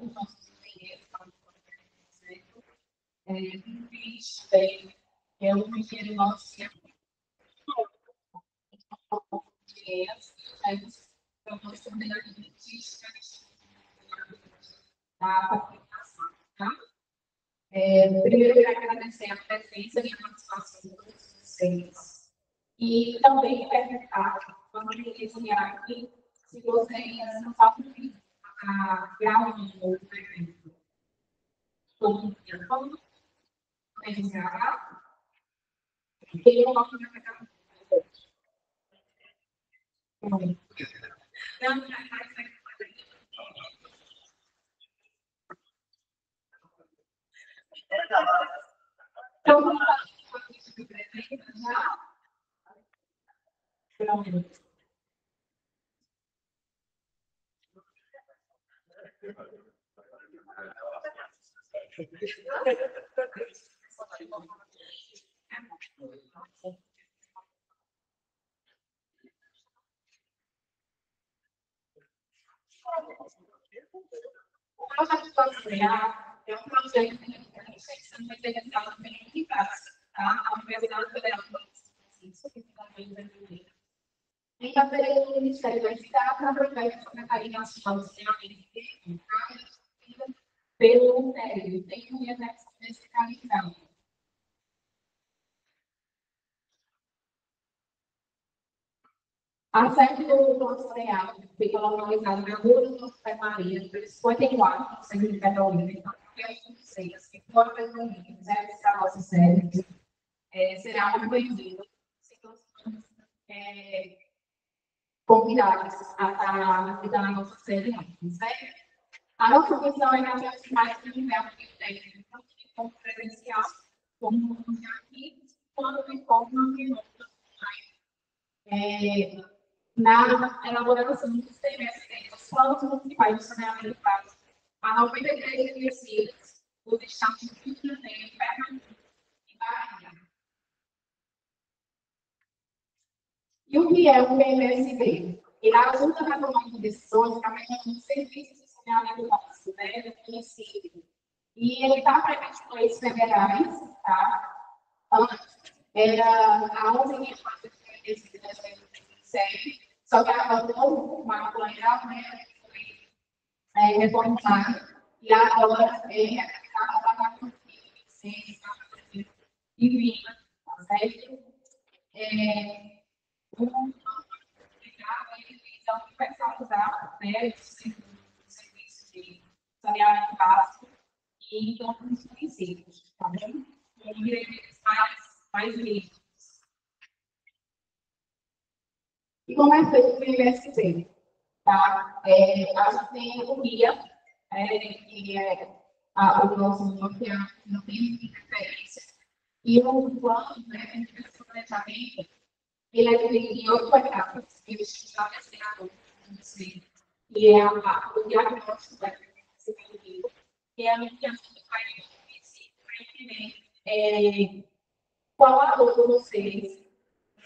os nossos clientes, fiz bem, eu me quero nosso clientes, eu vou estudar artísticas da comunicação, tá? Primeiro, eu quero agradecer a presença e a participação de todos vocês. E também perguntar, vamos iniciar aqui, se vocês não sabem a grau de outro evento. Como realizar, e eu vou fazer a então, vamos fazer isso já. O projeto Pastorear é um projeto que a extensão vai ter realizado também em casa, tá? A Universidade Federal de Brasília. Em parceria com o Ministério da Estado, através da Secretaria Nacional de Saneamento pelo Ministério, tem um exército descentralizado. A sede do Pastorear fica localizada na Rua do Nosso Pai Maria, 54, centro de Petrolina, então, que fora Petrolina, deve estar a nossa sede. Será muito bem-vindo. Convidados a ficar na nossa sede, certo? A nossa visão é que a gente mais de nível técnico, tanto de forma presencial, como aqui, quanto de forma remota. Na elaboração dos TMSs, os planos municipais de saneamento básico, a 93 municípios, os estados do Rio de Janeiro, Pernambuco e Bahia. E o que é o PMSB? Ele ajuda na tomada de decisões para melhorar os serviços de saneamento básico, né, do município. E ele está previsto em leis federais, tá? Era a 11.437 de 2007, só que agora o novo marco legal, né, foi reformado, e agora ele está para 2006, e vinha, tá certo? Então, universalizar, né, o serviço de saneamento básico e em todos os municípios, tá bem? Com direitos mais livres. E como é feito o PMSB? Tá? A gente tem o guia, que é o nosso mapeamento, não tem referência. E o plano, né, de planejamento, ele é dividido em 8 etapas, que eles já mencionaram com você. E é o diagnóstico da desenvolvimento, que é a gente vai entender qual a dor de vocês,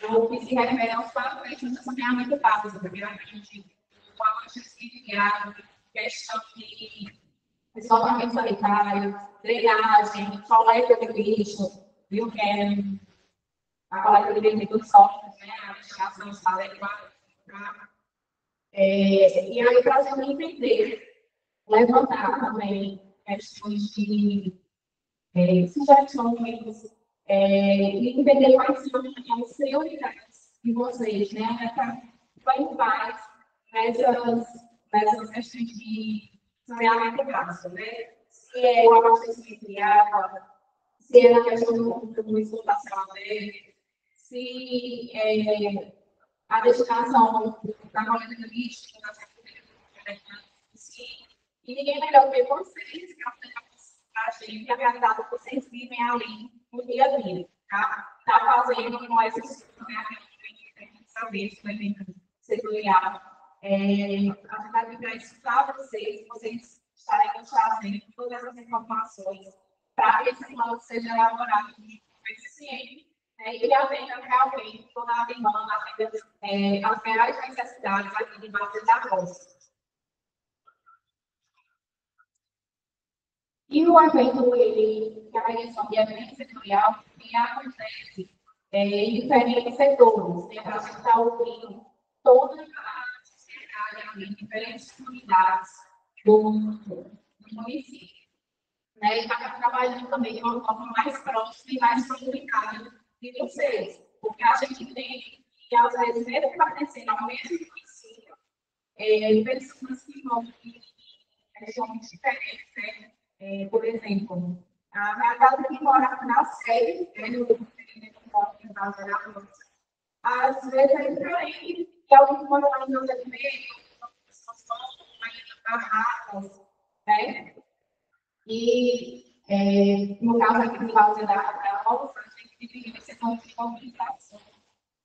no que se refere aos 4 eixos de saneamento básico, primeiramente, qual a sensibilidade, questão de isolamento sanitário, drenagem, coleta de lixo, biogênio, a coleta de resíduos sólidos, né, a destinação adequada. E aí, para a gente entender, levantar também questões de sugestões, e entender quais são as prioridades de vocês, né, para paz nessas questões de saneamento básico, né? Se é o abastecimento de água, se é a questão do explotação dele, se é a destinação da coleta de lixo, e ninguém melhor que vocês, que a gente, a realidade que vocês vivem ali no dia a dia, tá? Tá fazendo com essas saber se vai setorial. A gente vai ligar isso para vocês estarem trazendo todas as informações para que esse plano seja elaborado de forma eficiente, e atenda realmente toda a demanda, atenda as reais necessidades aqui de base da roça. E o evento, que a eleição de evento setorial, que acontece em diferentes setores, né, para estar ouvindo toda a sociedade, em diferentes comunidades do município. Né, e está trabalhando também de uma forma mais próxima e mais comunicada de vocês, porque a gente tem que, às vezes, mesmo pertencendo ao mesmo município, pessoas que vão em regiões diferentes, né? Por exemplo, a minha casa que mora na sede, às vezes é diferente que alguém que mora lá no meu meio, pessoas vão barracas, né? E, no caso aqui do Vale da Alfa, a gente dividiu esse ponto de comunicação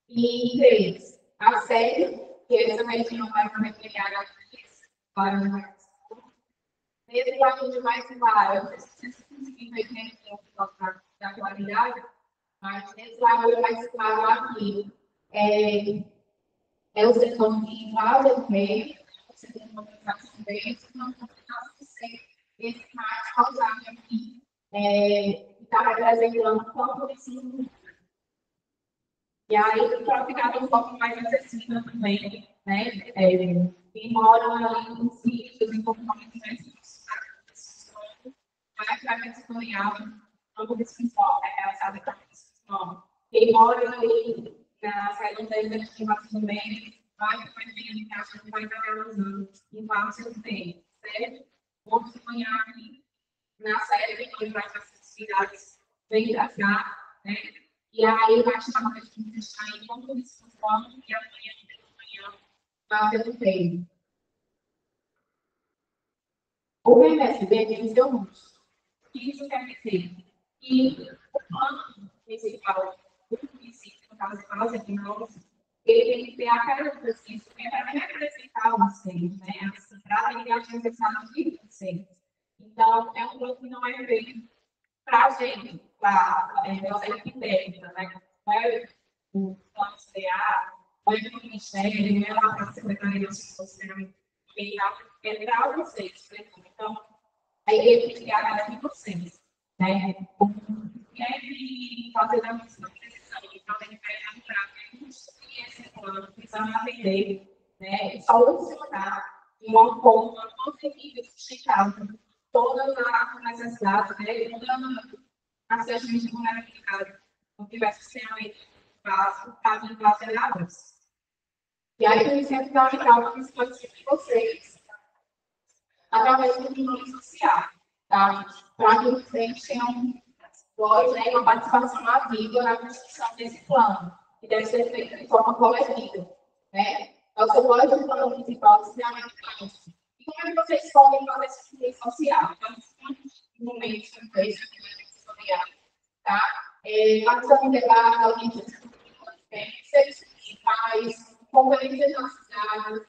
em três. A sede, que essa região vai pegar para nesse lado de mais claro, eu não sei se vocês conseguiram entender um pouco da claridade, mas nesse lado mais claro aqui é o setor de base do meio, o setor de comunicação meio, o setor de comunicação sem esse mais causado aqui, que está representando quanto esse. E aí, para ficar de um pouco mais acessível também, né? Quem mora ali em sítios, em componentes mais vai acompanhar todo esse informe, sabe? Quem mora ali nas redondezas de Mato também vai ver a gente vai estar realizando em vários tempos, certo? Vamos acompanhar aqui na série, que vai para as cidades bem da cá, né? E aí, vai chamar a gente deixar em como isso funciona e amanhã vai ter um treino. O MSD tem seu uso. O que isso quer dizer? Que o plano municipal do município, no caso de Pausa de Novos, ele tem que ter a característica para representar vocês, né? Para ligar as necessidades de vocês. Então, é um plano que não é feito para a gente, para a equipe técnica, né? Vai o plano CA, vai para o Ministério, vai lá para a Secretaria de Social é para vocês, né? Então, aí ele tem que agarrar de vocês, né? Deve fazer a missão de decisão, então ele vai entrar e esse plano, precisamos atender, né? Solucionar de uma forma conseguível, sustentável, todas as necessidades, né? Todas as questões de vulnerabilidade, não tivesse sistema básico, caso de brasileiros. E aí, eu sempre dá uma questão de vocês, através do plano social, tá? Para que vocês tenham voz, né, uma participação ativa na construção desse plano, que deve ser feito de forma coletiva, né? Então, você pode o plano municipal de saneamento básico. E como é que vocês podem fazer esse plano social? Então, momentos que vocês social, tá? Participação de debate, audiências municipais, conferências na cidade,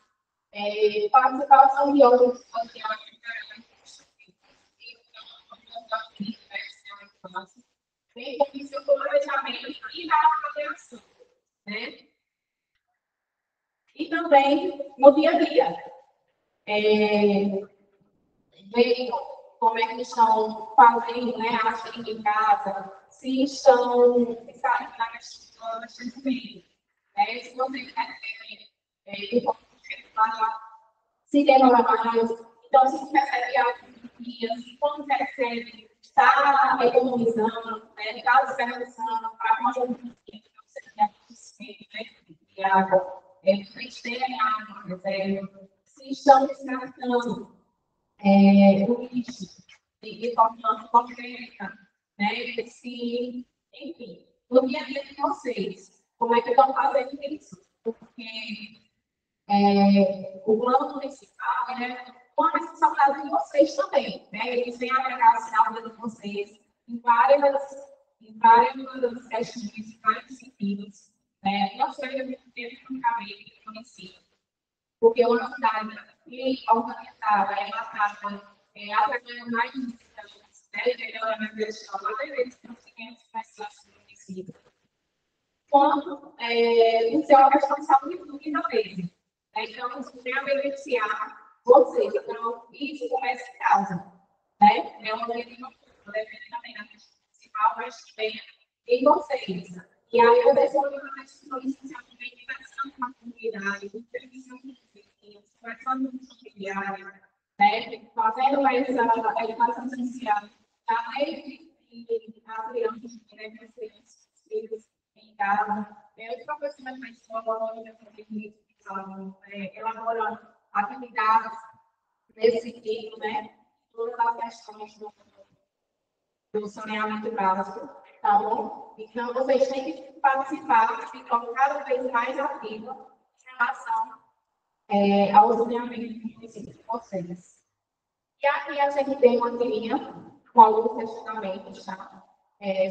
participação de órgãos sociais, bem como seu planejamento e da avaliação, né? E também no dia a dia. Ver como é que estão fazendo, né, a agenda em casa, se estão na questão do abastecimento, né? Se você quer se demora mais, então se percebe alguns dias, quando percebe, está economizando, está desperdiçando para conjunto que você quer de água, vocês terem água, se estão descartando o lixo de forma correta, né? Se, enfim, no dia a dia de vocês, como é que estão fazendo isso? Porque o plano municipal, né, uma responsabilidade de vocês também, né? Eles vêm agregar a aula de vocês em várias questões, em vários sentidos, né? Não só economicamente do município, porque uma cidade organizada, marcada, através mais de visitantes, né? Melhorando a gestão, eles conseguem expressar o município. Quanto você é uma responsável pública mesmo. Então, isso vem a beneficiar vocês. Então, isso começa em casa. Né? é um objetivo depende também da questão principal, mas também em vocês. E aí eu resolvi fazer esse solicitação de interação com a comunidade, de intervenção com os vizinhos, conversando com os familiares, né? Fazendo essa educação essencial, além de as crianças que devem ser os filhos em casa. Os professores da escola, elaborando atividades nesse sentido, né? Todas as questões do saneamento básico, tá bom? Então, vocês têm que participar, ficam cada vez mais ativos em relação ao saneamento do município de vocês. E aqui a gente tem uma linha com alguns questionamentos, tá?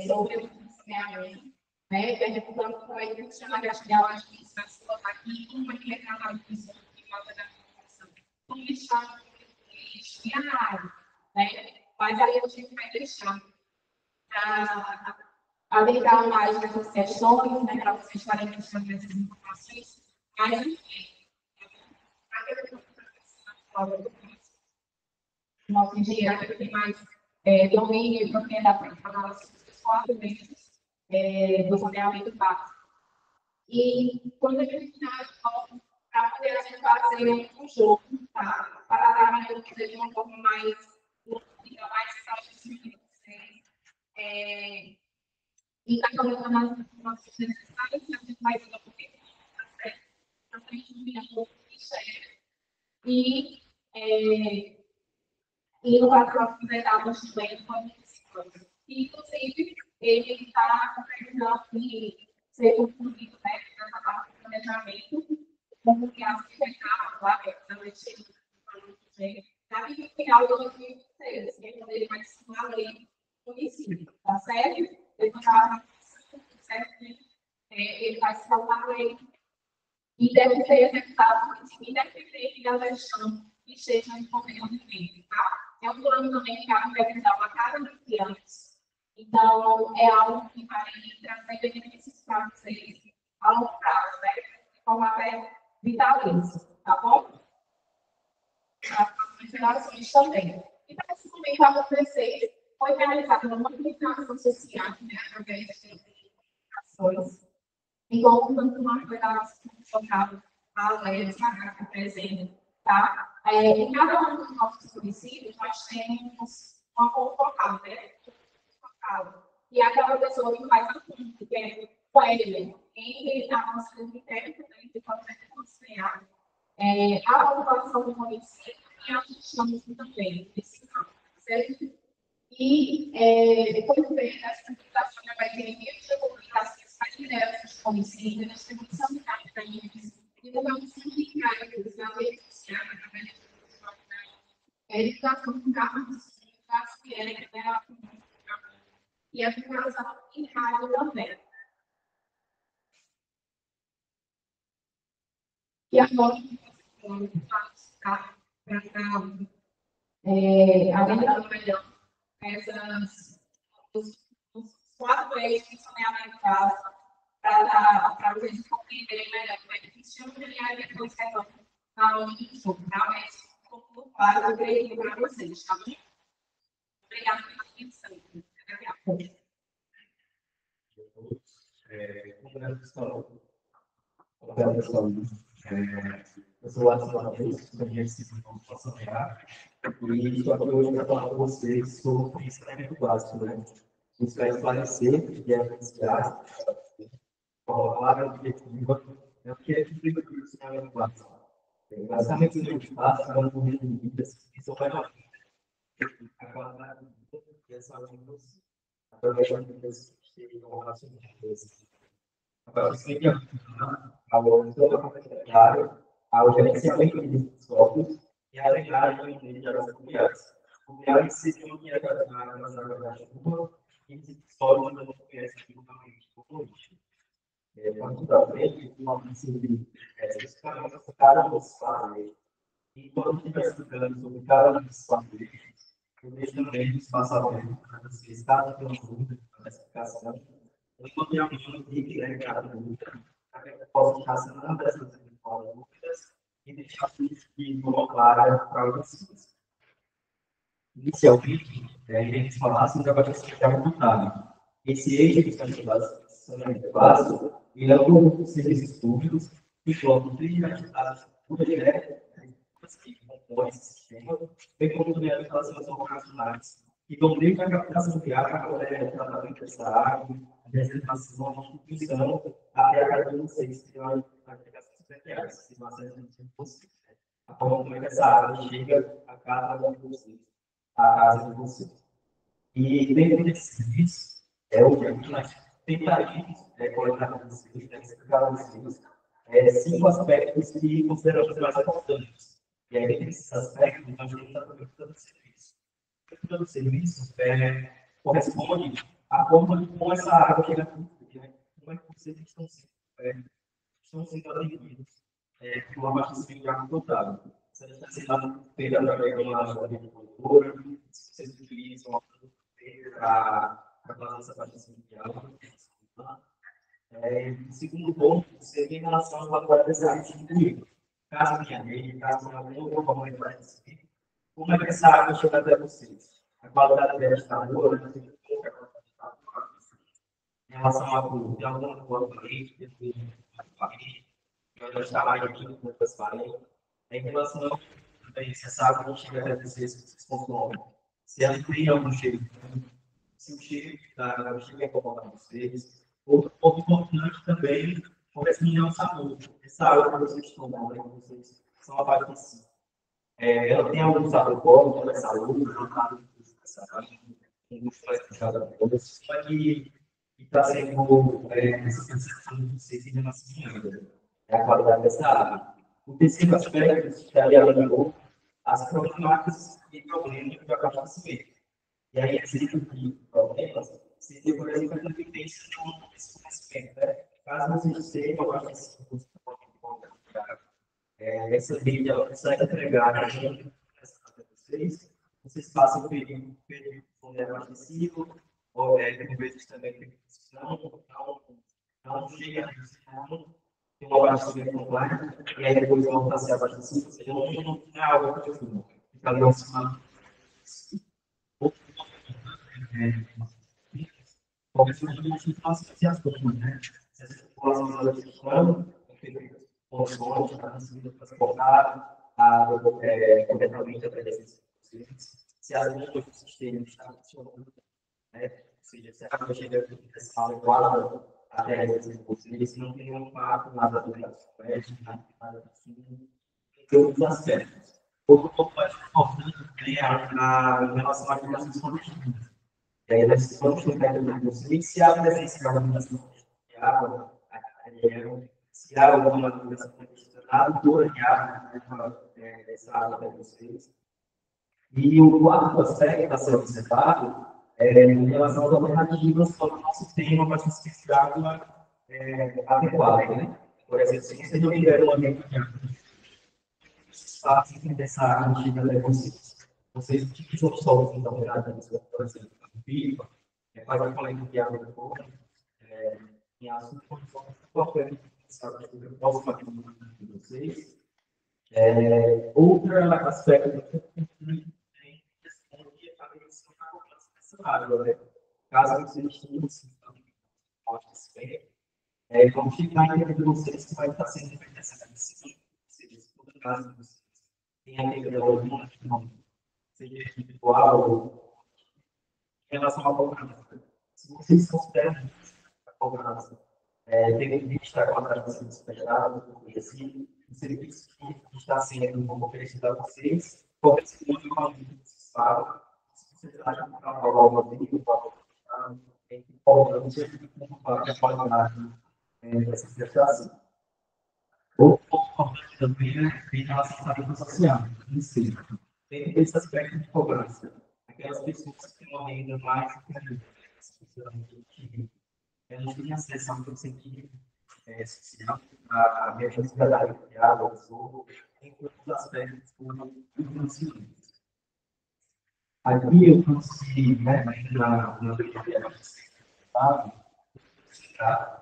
Sobre o saneamento, né? Perguntando como é que funciona a gestão administrativa aqui, como é que é cada isso em volta da população, como está e a área, né? Mas aí a gente vai deixar para adentrar mais nessas questões, né? Para vocês estarem deixando essas informações mais à frente. Nosso engenheiro tem mais domínio e propriedade para falar sobre os 4 meses do saneamento básico. E quando a gente está para poder a gente fazer um jogo, tá? Para trabalhar de uma forma mais lúdica, mais fácil de vocês. E está colocando as informações necessárias, a gente vai dar um pouquinho para frente do Ministério. E no próximo etapas também pode ser. Inclusive, ele está precisando de ser concluído, né, nessa parte do planejamento, como que as etapas lá, na noite no final de 2026, que é quando ele vai estudar a lei do município, tá certo? Ele está ele vai estudar a lei e deve ser executado independente da gestão que esteja em momento, tá? É um plano também que vai realizar a cada 20 anos. Então, é algo que vai trazer benefícios para vocês a longo prazo, né? De forma até vitalícia, tá bom? Para as gerações também. Então, esse momento vai acontecer, foi realizado uma comunicação social, né? Através de ações. Igual quando uma coisa funcionava a lei de presente, tá? Em cada um dos nossos municípios, nós temos uma confortável, né? E aquela pessoa que faz a conta, que é o ele, entre a nossa interna, de qualquer conselhar, a população do município e a gestão também, certo? E depois vem essa comunicação vai ter meios de comunicações mais diretas dos municípios, distribuição de capitais, divulgação de cargos na rede social, através de educação com cargos, que é e a divulgação em rádio também. E agora, além da melhor, os 4 eixos que são analisados para vocês compreenderem melhor como é que funciona e aí depois retorno aonde for, tá? Mas, como claro, eu creio para vocês, tá bom? Obrigada pela atenção. Até a próxima. Olá, pessoal. Eu sou o Adson Reis, conhecido como Posso Negar, e estou aqui hoje para falar com vocês sobre o ensinamento básico, né? Isso vai esclarecer e evidenciar a objetiva é o que é cumprido pelo ensinamento básico. Basicamente, o ensinamento básico é um conjunto de medidas que são mais acalmar e exaurindo-os através de medidas que estão relacionadas. Agora, isso aqui ao comunitário, ao gerenciamento de escolas e a drenagem de áreas fluviais. Fluviais seriam que nas águas da chuva e de solos não conhecem minimamente como lixo. Quando da frente, uma princípio de cada espaço e quando estiver estudando sobre cada espaço, eu deixo também o espaço aberto para você estar tendo dúvida na explicação. Enquanto eu me cada dúvida, posso estar sanando essas dúvidas e deixar tudo de forma clara para vocês. Inicialmente, eles falassem da participação voluntária. Esse eixo de saneamento básico, ele é um dos serviços públicos que colocam prioridade pública direta que compõem esse sistema, bem como também as relações operacionais, que vão desde a captação de água, o tratamento dessa água, a reservação, a distribuição, até a cada um seis, que é uma aplicação especiais, que são as possível. A forma como essa água chega a casa de vocês, a casa de vocês. E dentro desse serviço, o que nós tentaríamos coletar com vocês, explicar a vocês, 5 aspectos que consideramos mais importantes. E aí, dentro desses aspectos, nós temos a cobertura do serviço. A cobertura do serviço corresponde à forma de como essa água chega aqui, né? Como é que vocês estão sendo atendidos pelo abastecimento de água potável. Se a gente está sendo feito através de uma agricultura, se vocês utilizam para fazer essa abastecimento de água. O segundo ponto seria em relação ao valor dessa água distribuída. Caso tenha lei, caso tenha alguma outra forma de participe, como é que essa água chega até vocês? A qualidade dela está boa, não tem pouca qualidade está boa. Em relação a tem alguma coisa já está mais aqui com outras parentes. Em relação a isso, essa água chega até vocês, vocês controlam. Se ela tem algum cheiro, se o cheiro da água chega a incomodar vocês. Outro ponto importante também é o sabor. Essa água que vocês tomam, que vocês são abastecidos. Ela tem algum sabor forte, ela é saúde, um gosto mais puxado a todos. Só que está sendo essa sensação de vocês em relação à água. É a qualidade dessa água. O terceiro aspecto que ali alinhou as problemáticas e problemas do abastecimento. E aí, esse tipo de problemas seria, por exemplo, a dependência desse conhecimento. Caso vocês tenham uma abastecimento, essa rede ela consegue entregar a vocês, vocês passam o período onde é abastecido, ou tem vezes também que não chega a tem um abastecimento online, e aí depois volta a ser abastecido, ou seja, não tem água que fica ali ao final. Talvez a gente faça as coisas, né? Se as populações estão condições para conseguir transportar a água corretamente através desses se as bombas do sistema estão funcionando, né? Ou seja, se a água chega dessa adequada até esses possíveis, não tem um impacto nada do oeste, nada assim, em outros aspectos. Outro ponto mais importante é em relação às ligações coletivas. E aí, nós vamos tentar entender vocês se há presença de alguma de água, se há alguma ligação condicionada, toda de água, essa água para vocês. E o quarto aspecto a ser observado em relação às alternativas para o nosso tema para se de água adequada. Né? Por exemplo, se você não tiver uma rede de água, fácil dessa água chega até vocês. Vocês utilizam soluções alternativas, por exemplo, a pipa, faz a coleta de água de fora, em assuntos qualquer que possa fazer de vocês. Outro aspecto que responde a questão da cobrança dessa água. Né? Caso vocês tenham vamos ficar em de vocês que vai estar sendo feita essa decisão. Se por acaso vocês têm a regra alguma, seja individual ou em relação à cobrança. Se vocês consideram a cobrança, tendo em vista a qualidade despejada, o serviço que está sendo oferecido a vocês, corresponde com a que vocês falam, se vocês acham que está uma vida, você tem a qualidade dessa prestação. Outro ponto importante também é em relação à saúde social, dentro desse aspecto de cobrança. Aquelas pessoas que têm uma renda mais que elas têm acesso a um sentido social, a merchandising de água, em todos os aspectos financeiros. Aqui eu consegui, né, na brincadeira,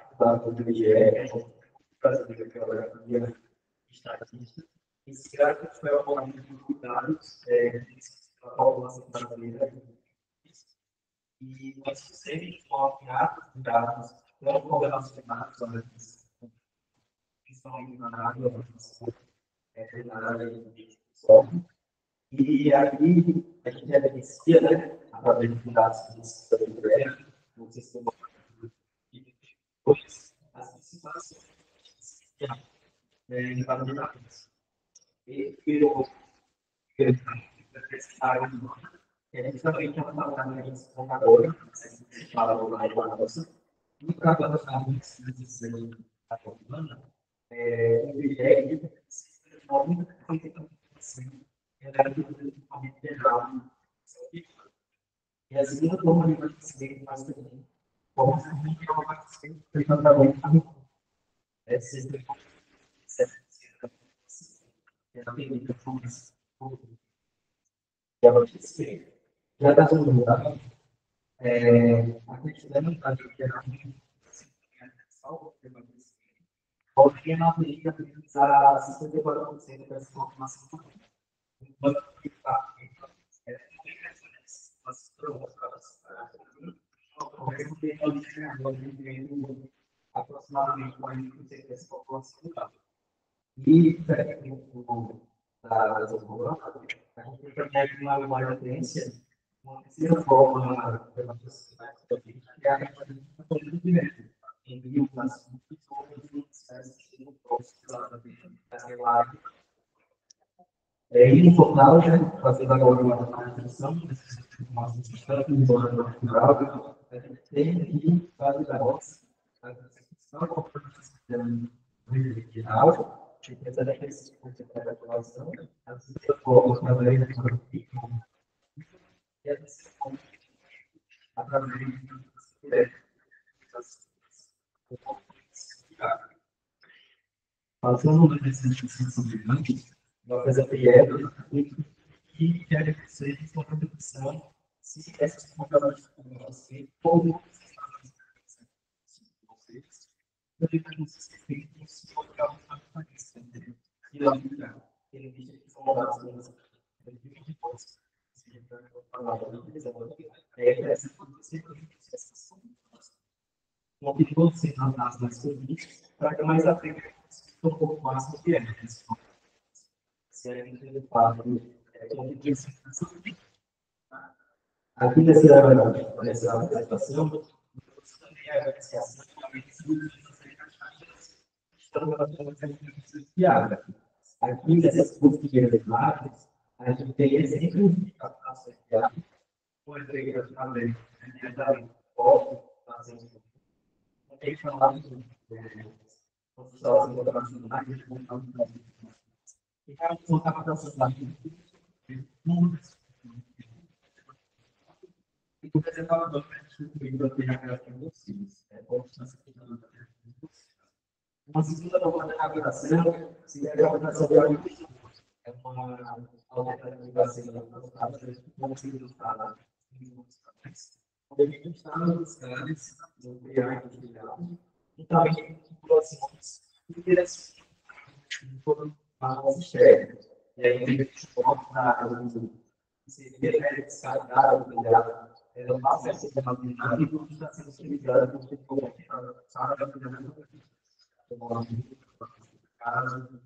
do IBGE, brasileiro que é estatística, esse gráfico foi o aumento de dados da população brasileira E nós sempre colocamos dados não correlacionados a principalmente na área de solo. E aí a gente evidencia, né, através de dados que você no sistema de depois as principais environmentais. E eu a gente também tem uma palavra de agora, a gente fala do lado da nossa, e para a gente a humana, ele é nome geral. E a segunda forma de participação que nós temos, como se a gente é uma participação que também é sempre já está todo mundo. Acreditando que a gente poderia na teoria utilizar 54% dessa informação. Enquanto que as provas, ao mesmo tempo, aproximadamente 40% dessa população. E das urbanas, a gente também uma maior tendência, uma terceira forma pela sociedade, que é a do primeiro. Envio as pessoas que e no total, fazendo agora uma transição, nós estamos em zona natural, a gente tem aqui vários negócios, a transição regional, que precisa da população, as formas também e a decisão através passando da decisão de nós apoiamos e quero que vocês uma contribuição se essas comparações com você ou vocês devem ser feitos se colocar uma cabeça e lá ligar ele diz que são dados depois essa o que você nas dados serviços para que mais a frente um pouco mais do que é se a gente fala aqui nessa apresentação, também a apreciação estão relacionadas piada. Aqui nessas políticas imagens, a gente tem exemplos de captação de piada, por exemplo, também, foto, fazendo não tem falado de construção internacionais, e cada uma captação da números. E por exemplo, a dor que a gente tem vocês, uma segunda forma de navegação, se é a navegação de é uma alternativa assim, não se ilustra onde a gente está nos lugares, no criar e também populações interessantes as externas. E aí a gente coloca na se refere a descartar o cuidado, ela passa a ser denominada e não está sendo utilizada como sabe a caso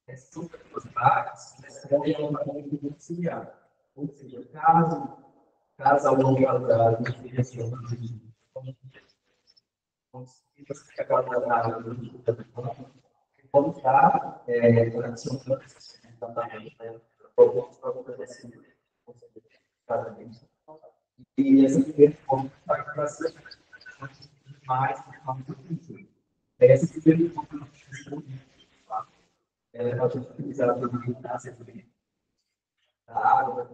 essas possibilidades respondem a uma comunidade auxiliar. Ou seja, caso algum casal de direção que acaba da área como está tradicional e essa primeira forma para ser mais essa primeira forma ela pode ser utilizada para evitar sempre a água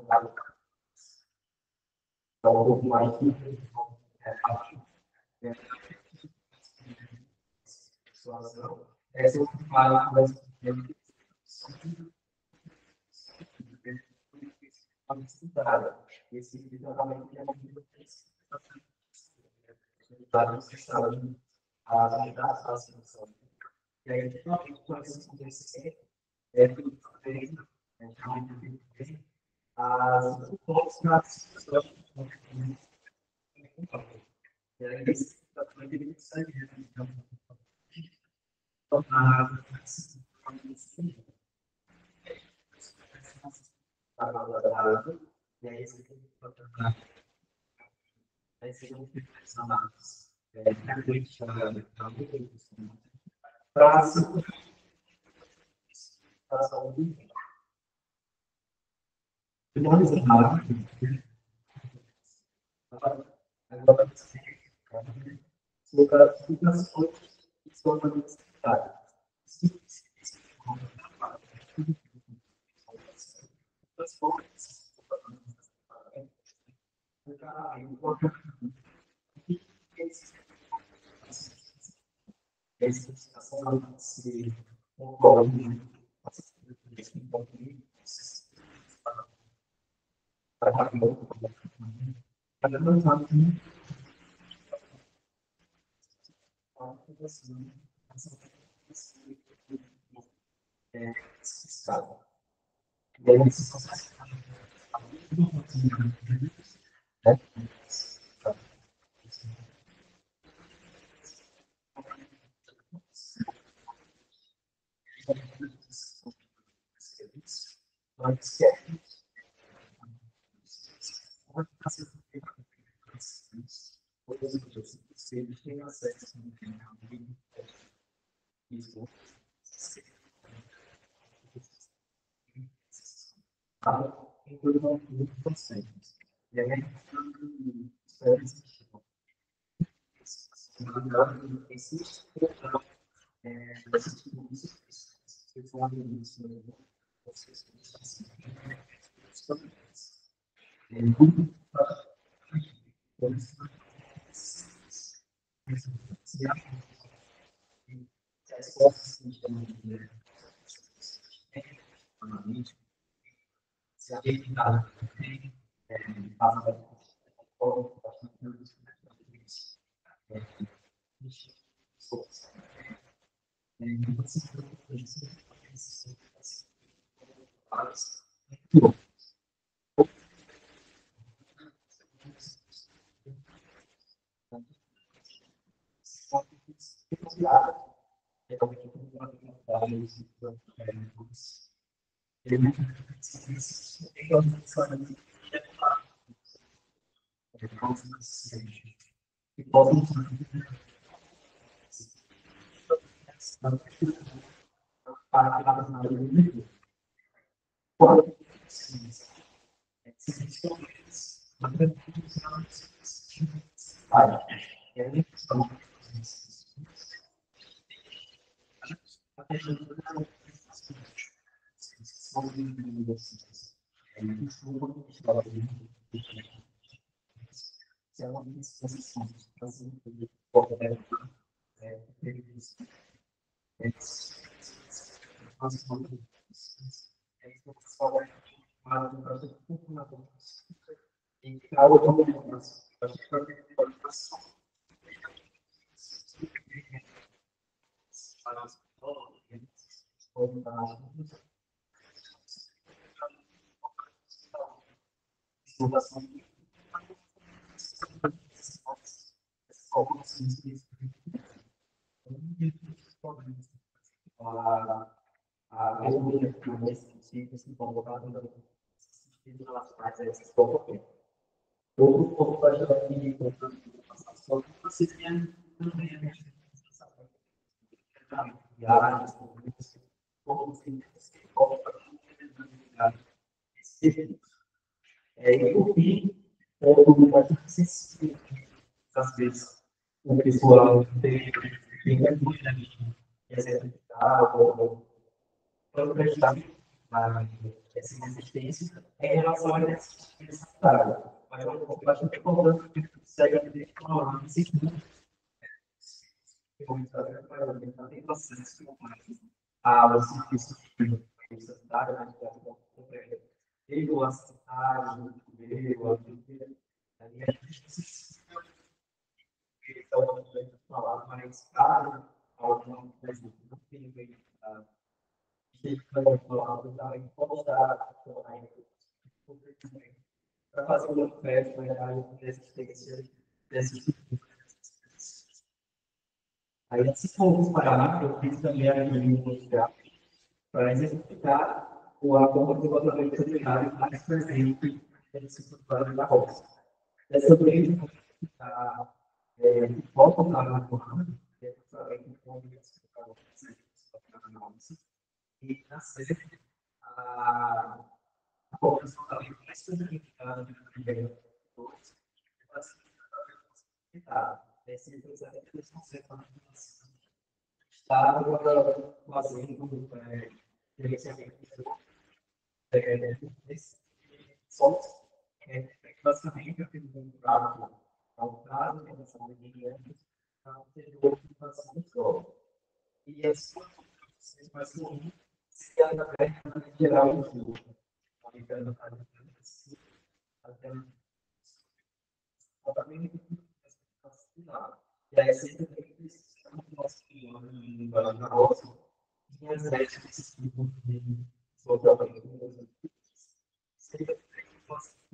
um pouco mais situação essa é uma palavra estudada. Esse tratamento é muito para você saber a unidade da solução. E aí, finalmente, com esse acontecimento, tudo bem, as pontos na discussão esse tratamento ele consegue tornar e aí você tem que tratar aí você não tem que falar para a saúde finalizar agora colocar tudo as coisas que são necessárias. As coisas essa situação se ocorre para não estado. E aí, antes que eles tenham acesso isso em todo mundo conceitos. E aí, existe se habilitar a que possam para a análise quando se ela não se posição, fazendo o corpo dela, a evoluir nesse sentido, se colocar no sentido relacionado a esses pontos. Outro ponto que eu acho que é importante só que você tem também viagens, como se coloca e por fim, como pode ser às vezes o pessoal tem exercitar ou prestar essa existência em relação a essa área. Mas eu acho bastante importante que segue a declarar esse tem processo a os serviços de área veio a cidade, veio a falar mais caro, alguma coisa não tem para fazer uma oferta de resistência desses Aí, se for parar, eu fiz também a industrial para exemplificar a forma de desenvolvimento imobiliário mais presente nesse setor da roça. Dessa vez, o foco da reforma é justamente como e na série, a população está mais significada do que a todos, esse processo de conservação está fazendo gerenciamento desse software, basicamente aquele prazo ao prazo de relação de clientes para ter ocupação do solo. E esse é mais comum se através de geral do fluxo. E aí, sempre precisamos do nosso cliente na roça, e as regras desse tipo de desenvolvimento.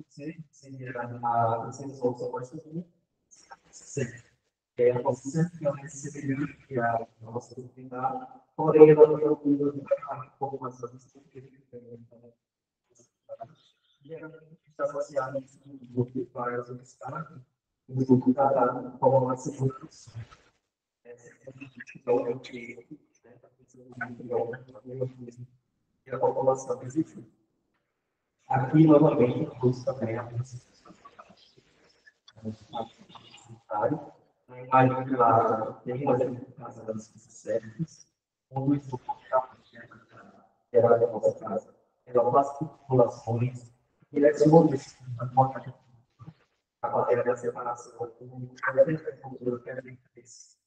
Seria se virar a solução mais comum, a posição que ela receberia que a nossa comunidade, porém, ela não procura um pouco mais assistente que a gente tem. E ela está associada a esse grupo de várias universidades, o grupo da como uma segunda opção. E a população existe. Aqui, novamente, o curso também é a aí lá tem uma identificação das certas, onde isso era da nossa casa, eram as populações, e elas são a matéria da separação, a cultura que a gente fez,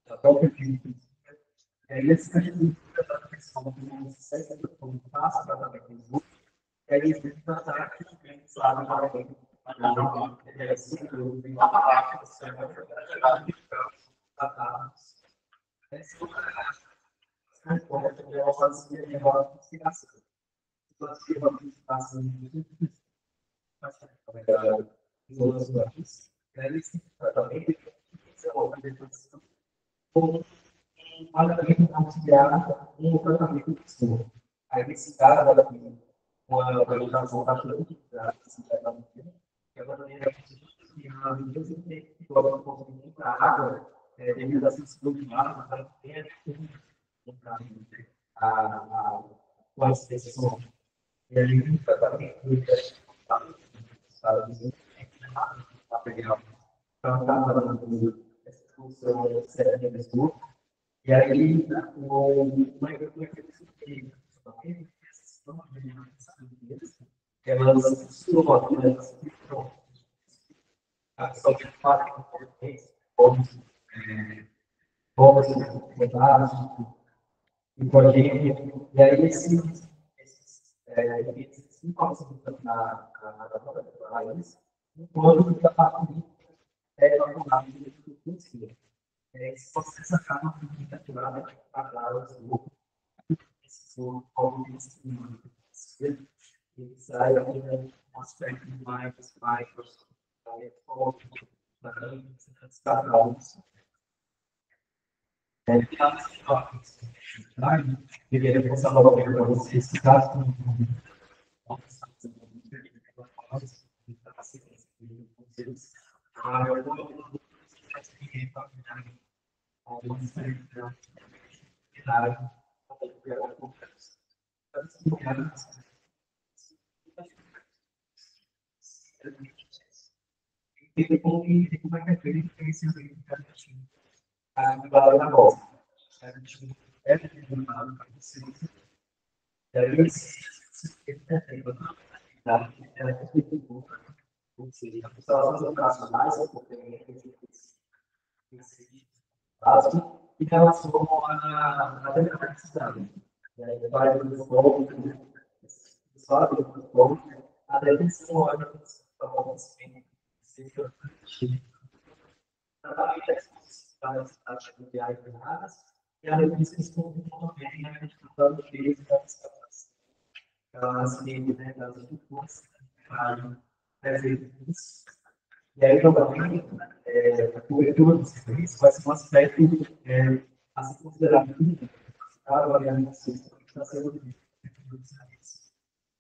a própria vida. Esse que a gente trata da questão do sucesso do passo para a cultura, e aí a gente tratar que a gente sabe para quem auxiliar um tratamento de pessoa. Aí esse cara vai ter uma valorização da planta, que é uma maneira que a empresa tem que colocar um pouco de água, devido à sensibilidade de água, para ter a expressão. E aí, o tratamento do material para essa função séria da pessoa. E aí, elas costumam a questão de fato, povos, pedaços, e corrente, e aí esses impactos na raiz, quando fica calculado de cultura. Esse processo acaba por capturar a clara do como ele sai aqui um aspecto mais deveria passar logo para vocês, caso como é que é feito esse na volta. É determinado para você. E aí, ou seja, as pessoas operacionais, em relação à democraticidade. Vai do fogo, sabe, do fogo, até pessoas, as atividades erradas, e a revista estuda também a questão do direito das leis, das estruturas, para prevenir E aí, também, a cobertura do serviço vai ser um aspecto a ser considerado para avaliar o sistema que está sendo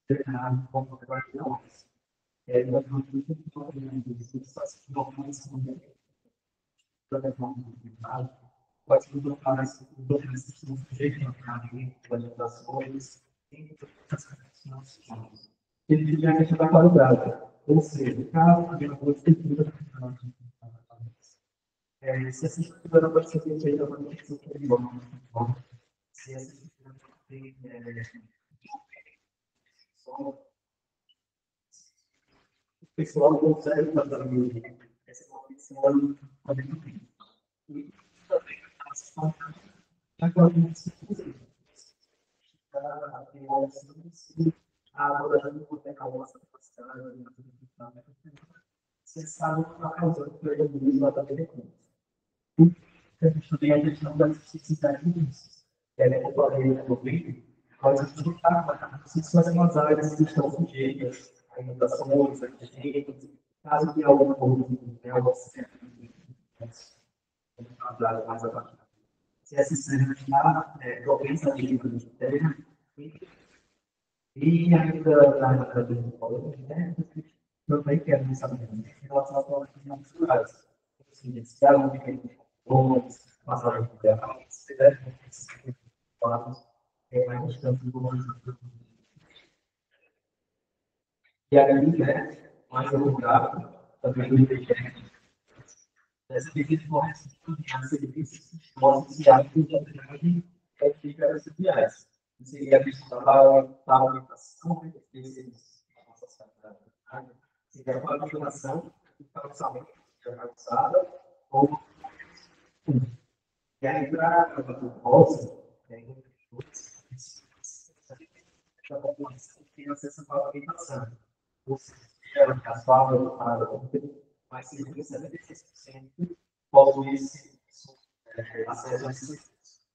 determinado como guardiões. Nós vamos ter que pode colocar mais documentos que são sujeitos a plantações, ele já é da qualidade. Ou seja, caso haja uma estrutura se essa estrutura não pode ser feita para uma estrutura de bom, se essa estrutura não tem o pessoal não consegue fazer essa condição pode cumprir. E também agora não se usa a hora de poder calmar essa capacidade, você sabe o que está causando prejuízo da telecomunicação. A gente também a questão da necessidade disso. Eu falei no vídeo, mas a gente está fazer umas áreas que estão sujeitas a inundações, a enchentes, caso de alguma coisa, alguma mais abaixo. Se essa sistema está propensa a nível de terra, e ainda na área do valor, também quero saber em relação às plantas naturais. Se há um ou passagem de terra, se deve mais distante do mundo. E aí, mais elevado, também o IBGE, essa medida corresponde a serviços associados com a atividade residuais. Seria a questão da alimentação, seria a qualificação e calçamento organizada, ou e aí, para o bolso, a população tem acesso à alimentação. Ou seja, as fábricas para mais de 76% possui esse acesso a esse serviço.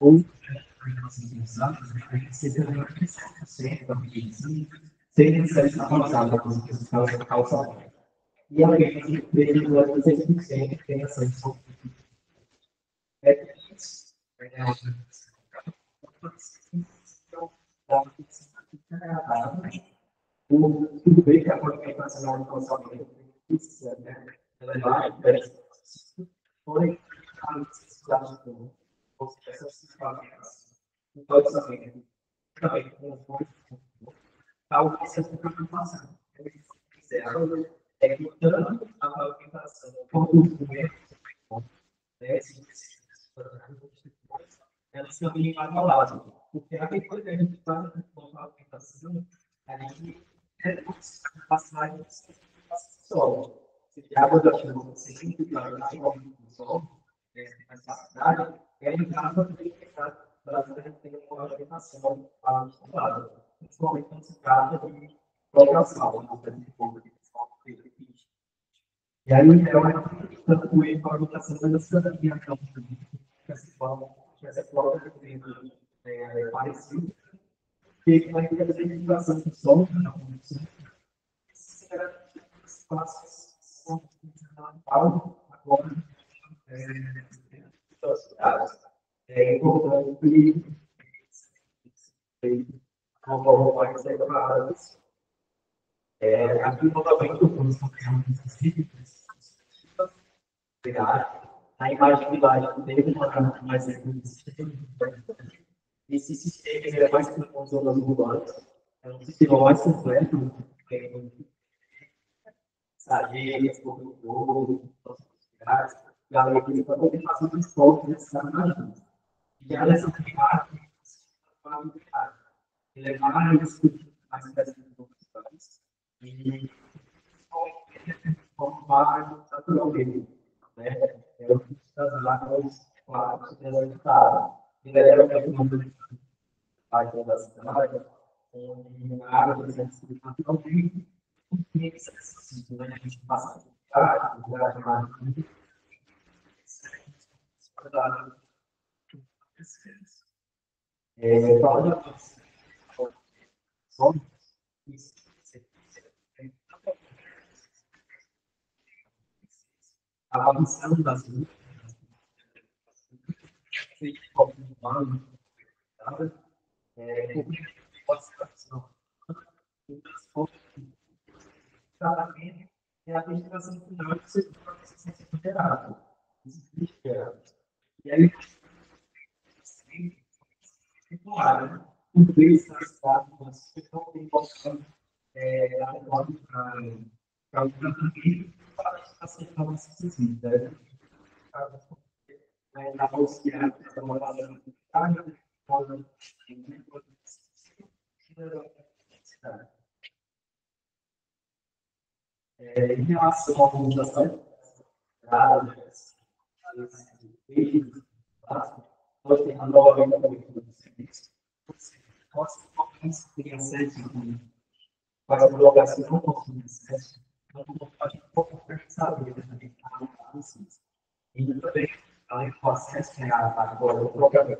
Ou, cerca de 97% da medicina sem acesso avançado à calçada. E apenas 3,6% tem acesso ao tudo bem que a política nacional de consagração precisa levar porém a necessidade de essas ferramentas não pode saber também algo que seja preocupação é que tanto a qualificação quanto o governo elas também vai falar, porque a coisa que a gente faz com a aplicação, a gente reduz a capacidade de solo. Se a água da chuva se simplificar na solo, a capacidade, é em casa para a gente ter uma alimentação adequada. Principalmente quando se trata de locação, e aí, é uma tanto ele para a locação da cidadania, que essa prova é parecida, que vai ter a identificação do som, espaços algo agora é importante como vai ser preparados. Aqui novamente o curso específicos a imagem de baixo dele uma mais esse sistema é mais que as zonas urbanas. É um sistema mais completo, tem saídas, corredores, galera que para poder fazer o esporte necessário. E a essa imagem, levar isso mais perto dos países e formar naturalmente. Eu fiz as águas, claro, resultado. E daí era uma parte da cidade, onde a água, por exemplo, se naturalmente, tem que ser acessível, né? A gente passa a lugar chamado fala avaliação das luzes, o transporte, o tratamento e a administração final do setor de assistência integrada. E aí, claro, um desses estados que estão em relação à reforma para o tratamento para a aceitação dessas vidas. Na Rússia, a morada de Itália, em relação à organização, nós temos a nova organização do serviço. Nós temos acesso a uma colocação não possui acesso, então a gente pode saber e também, além do acesso agora ao programa,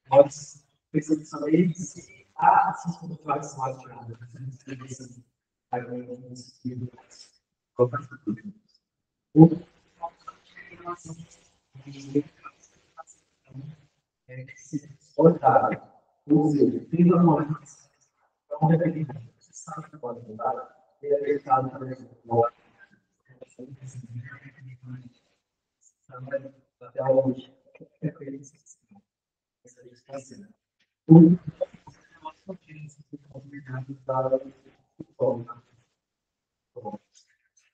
nós precisamos saber se há acesso mais relacionado a essa distribuição no sentido exportada, ou seja, tem uma organização dependente, você sabe que pode mudar, e é verificado também até hoje, é feliz essa discussão.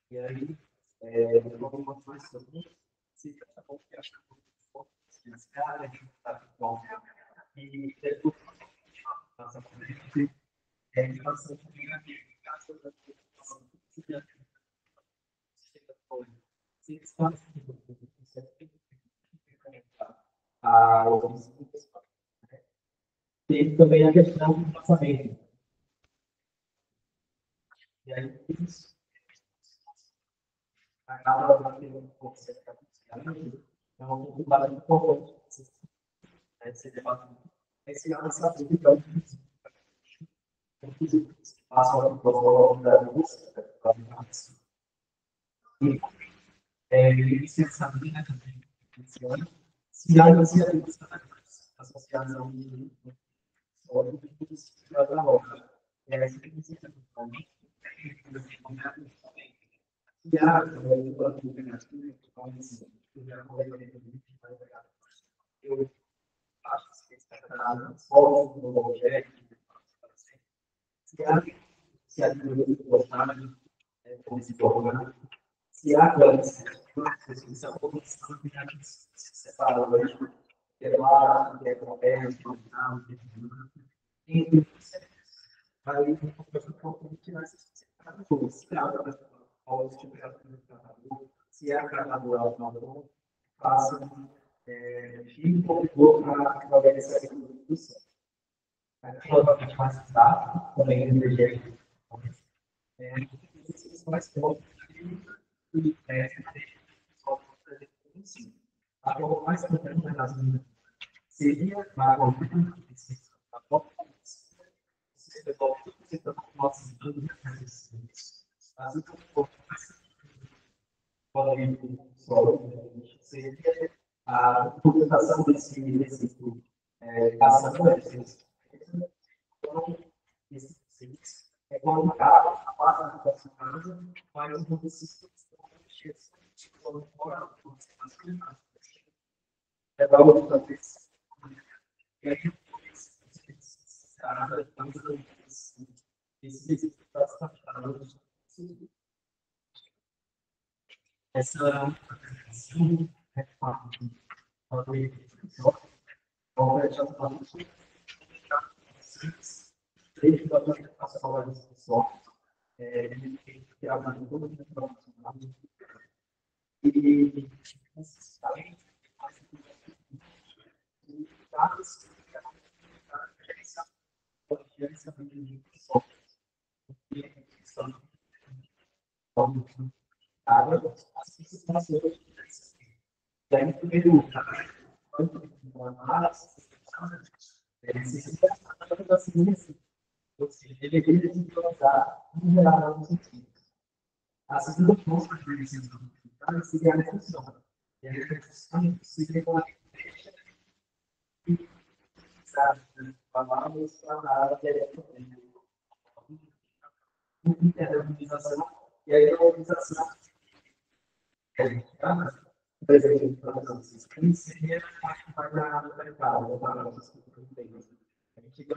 E aí, eu vou mostrar sobre se cada um que acha que as caras de bom e depois nossa frente em relação também a caso da população se está tem também a questão do passamento. E aí, isso acaba batendo um pouco cerca é um pouco mais importante. Esse debate, esse ano, sabe que é passa a prova da música, e licença minha também, se há iniciativas associadas ao da roda, essa iniciativa também, e há também o plano alternativo, eu acho que está tratado só no objeto, se há iniciativa de postagem, como se torna, se há são comissão que a gente se separa hoje, que é lá, que é conversa, e aí eu tirar esses tradutores, se é agradador ao trabalhador, faça fique convidou para organizar a produção. Aqui é mais rápido, também energético. Mais forte e a forma mais importante da razão seria a conduta a própria você está com nossos danos assim como pode solo seria a utilização desse ação então esse é colocar a parte da sua casa mas não precisa é da outra vez e aí essa é parte desde a aplicação da software, ele tem que ter a todo o e esses talentos dados que a gerenciamento de software e são as solicitações daí primeiro quanto da ciência, ou seja, deveria desenvolver em geral no sentido. A segunda forma de a seguir a redução. E a redução seria uma palavras para diretamente. Interorganização, e aí a organização por exemplo, seria a parte que vai para o mercado, para as empresas. A gente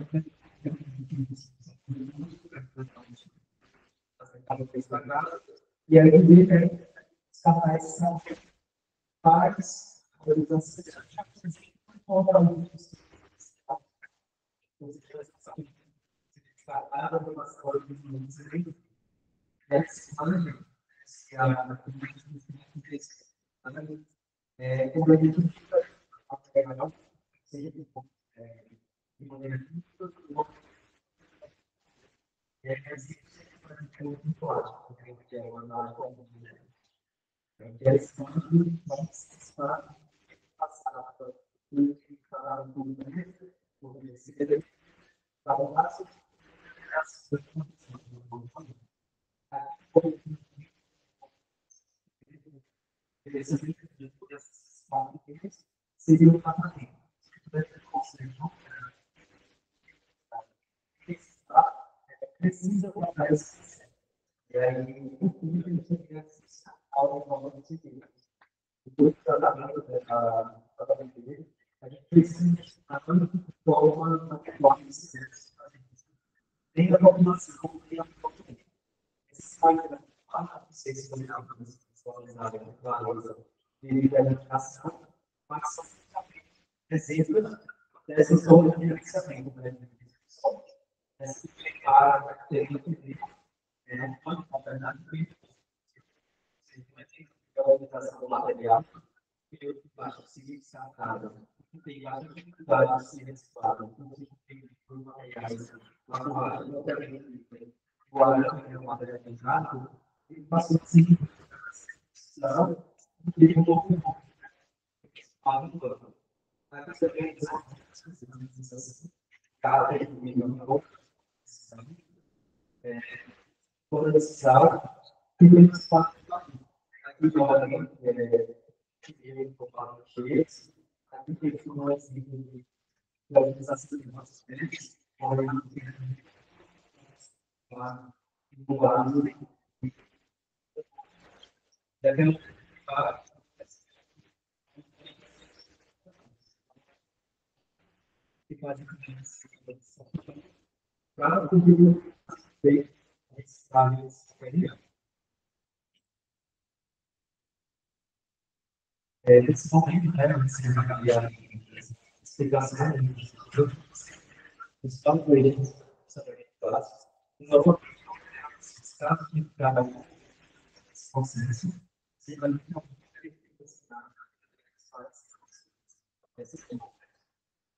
e aí ele capaz faz a organização seria o tratamento. Precisa colocar esse. E aí, o público seria algo como se diz. O tratamento dele, a gente precisa estar muito forma para tem a população que é esse site não sei se você está visualizado de educação, mas são exemplos dessa zona de financiamento, né? Essa prepara, ter pode na organização do material e eu acho que se sacada. Tem várias dificuldades de se reciclar, inclusive tem materiais, não tem o material pesado, e passou a seguir não, e um pouco potencial que eles fazem aqui novamente aqui tem nós de organização de nossos pés devemos para poder ter esses trabalhos nesse momento, né, você avalia a explicação dos fatores novamente, estado de trabalho, consenso, se vai não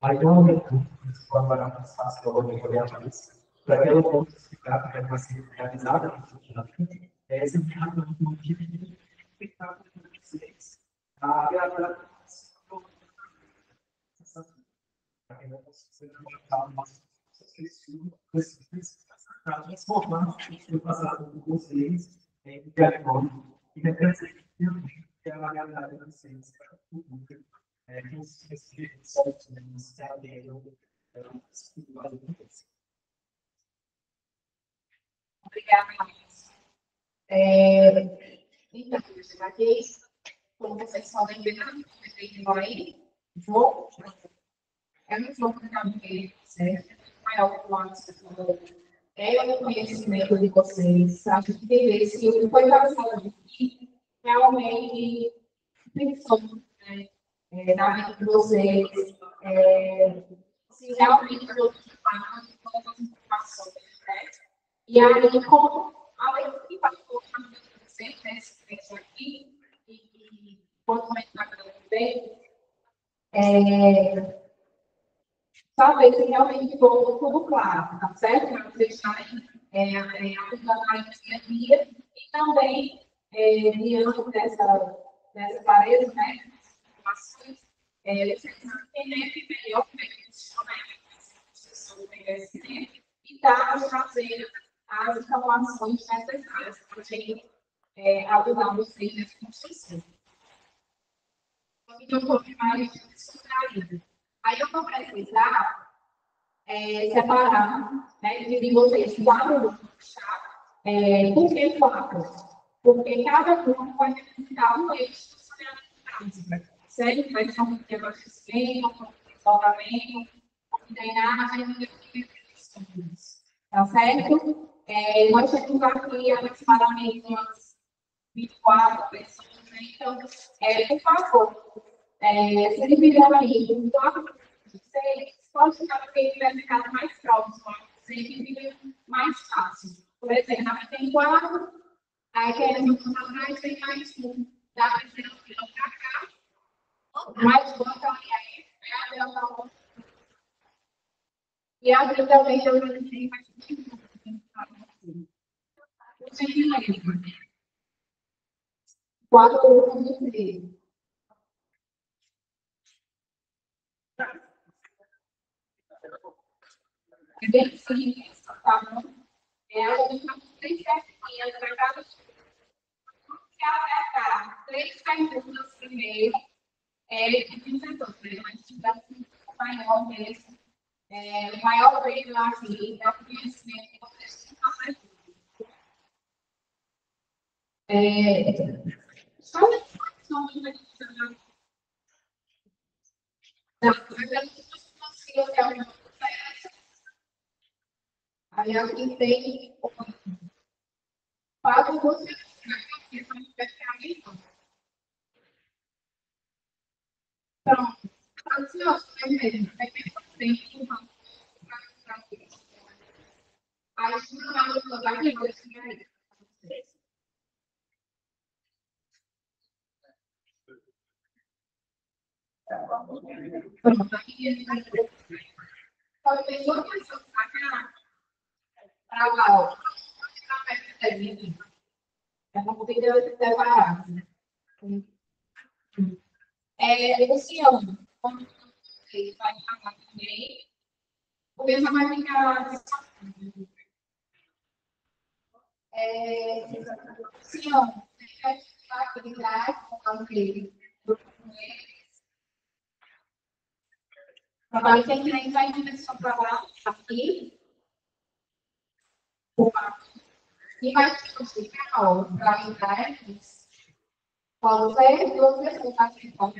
aí, normalmente, os colaboradores fazem o para que ela possa explicar para ela ser realizada é sempre um motivo de explicar para vocês a transformar o passado de vocês em diagnóstico e representar que é a realidade de vocês pública, que os espíritos se aderam Obrigada, Marcos. Então, aqui, como vocês podem ver, vou é um jogo que está bem, certo? Maior que o Marcos falou. É o conhecimento de vocês, para entender se o que foi passado aqui realmente pensou, né? Na vida de vocês, se realmente eu estou falando todas as informações, né? E aí, como além do que passou na vida de vocês, né? Esse texto aqui, e quando comentar também, saber que realmente ficou tudo claro, tá certo? Para vocês estarem aplicando aí no dia a dia e também, diante dessa clareza, né? Informações, vocês entenderem melhor como é que funciona a conhecimento e dar as informações necessárias para a gente ajudar vocês nessa construção. Então, vou mais distraído. Aí eu vou precisar separar, né, de vocês 4 grupos, tá? Por que 4? Porque cada grupo vai necessitar um eixo básico, certo? Vai ser um de abastecimento, isolamento, drenagem e questões, tá certo? Nós temos aqui aproximadamente umas 24 pessoas, né? Então, por favor, se dividir aí em 4 vocês, pode ficar quem tiver ficado mais próximo, vocês que fica mais fácil. Por exemplo, aqui tem 4, aí queremos um atrás, tem mais um. Dá para ser um para cá, mais bota aí, e a vida também eu não sei mais o que eu 4 grupos de 3. É bem simples, tá bom? A gente tem 3 perguntinhas para cada grupo. Se acertar 3 perguntas primeiro, de setor, mas se tiver um maior mesmo, o maior prêmio aqui é o conhecimento que vocês têm que fazer. Só uma informação que a gente não consigo ter alguma coisa. Aí aqui tem 4 você que são especialistas. Pronto. Assim, ó, mesmo. Aí isso não é o lugar de você. Pronto, aqui ele vai ter. Então, tem duas pessoas para cá, para lá, ó. Eu não vou ter separar. Luciano, como você vai falar também, o mesmo vai ficar. Luciano, você vai ficar aqui atrás, colocar o quê? Trabalho que a gente vai começar a trabalhar aqui. E vai ficar, para entrar você, duas pessoas participam.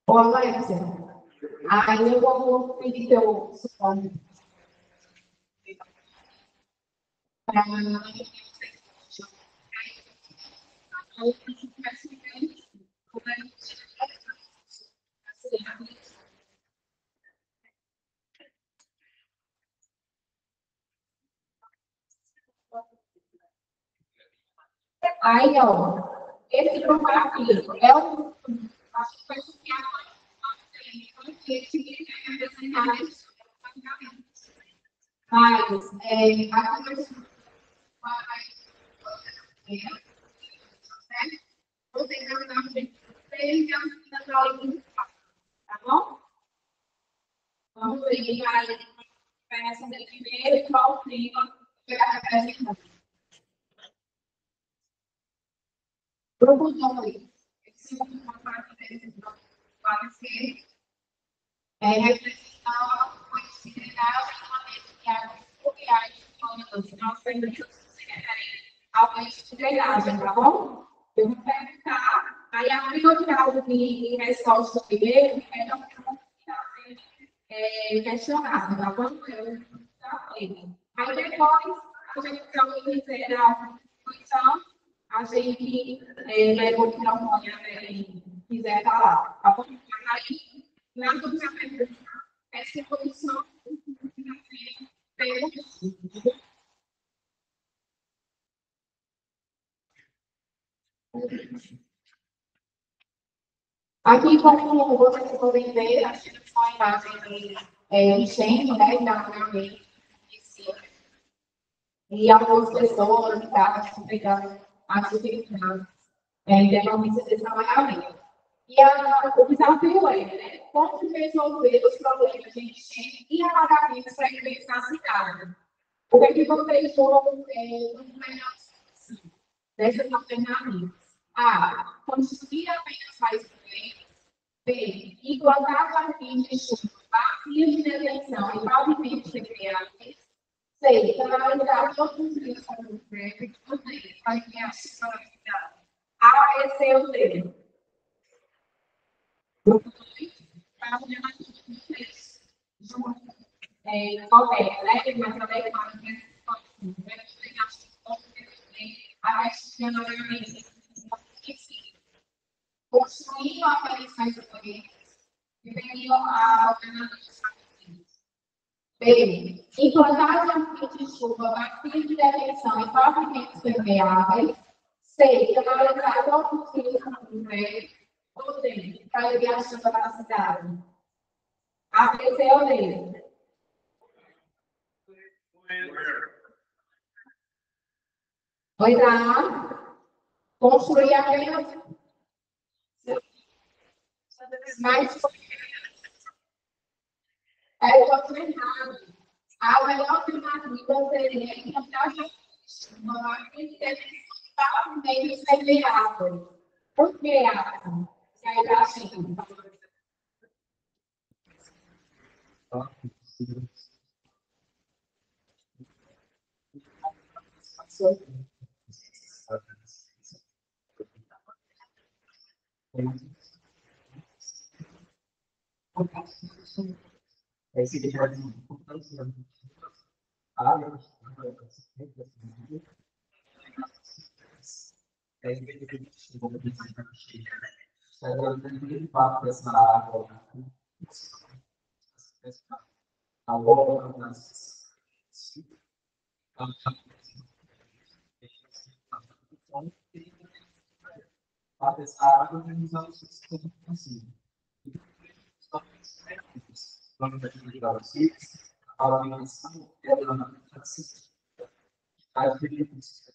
Ô, Alexia, aí eu vou pedir teu suporte para aí, ó, esse grupo aqui é um. Acho que foi copiado mas a conversa vocês vão dar vocês tá bom? Vamos ver vai responder primeiro e qual o tema que vai apresentar. Grupo 2. Esse é uma parte desse grupo. Pode ser reflexão, conhecimento, que é nós temos alguém de treinagem, tá bom? Eu vou perguntar, aí a prioridade de resposta primeiro é não questionado, tá bom? Aí depois, a gente vai dizer a contribuição, a gente vai continuar o nome quem quiser falar, tá bom? Aí, na dúvida, essa comissão aqui, como vocês podem ver, a gente tem uma imagem de enchendo, né, da e algumas pessoas que estavam pegando atividades, interrompência de trabalhamento. O desafio é, né, como resolver os problemas de enchente e alagamento frequentes na cidade. O que é que vocês vão melhor dessas alternativas? A. Construir apenas mais problemas. B. Implantar jardins de chuva, bacias de detenção e pavimentos recreativos. C. Canalizar todos os rios para o crédito. D. Fazer a cidade. A, B, C ou D? Grupo 2, para o correto, né? Mas também a questionamento construir operações urbanísticas que teriam a alternativa. B. Implantar jardins de chuva, bacias de detenção e pavimentos permeáveis. C. Canalizar todos os rios no prédio. Ou D. Para aliviar a chuva da cidade. A, B, C ou D? Pois A. Construir apenas mais. É o outro errado. A melhor alternativa seria implantar uma máquina de detenção meio permeável. Por que A? Se aí está assim. Esse que já diz a área de fato dessa água, a bola nas essa água nos anos 60 possível. Vamos ajudar vocês a organização dela na praça. As perguntas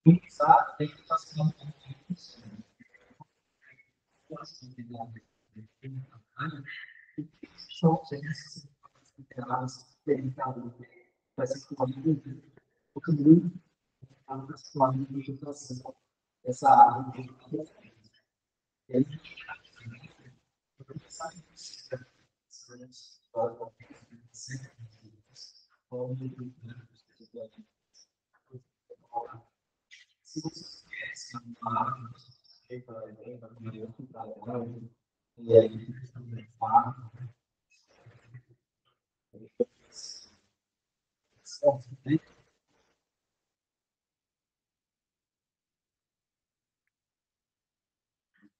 pensar tem que fazer uma são ciências integradas verificadas vai ser formado o caminho para a transformação de educação essa área de se você quer uma e aí também fala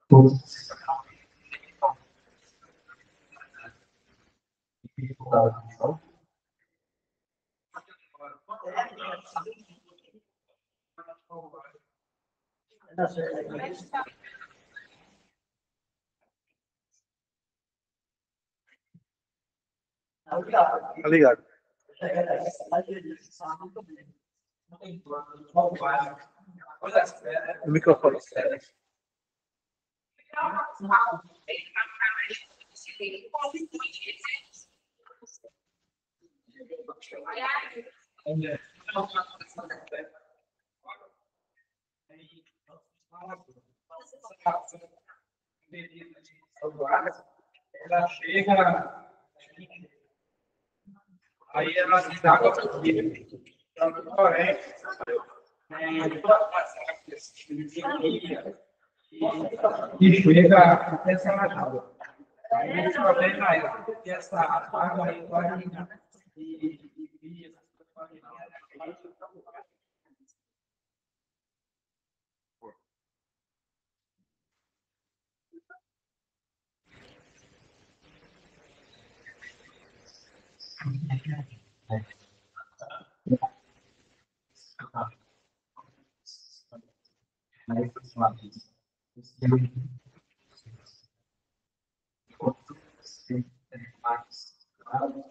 todos Tá ligado. O microfone. ela chega aí ela se dá com porém e chega até essa água. Aí o problema é que essa água aí vai e mais claro,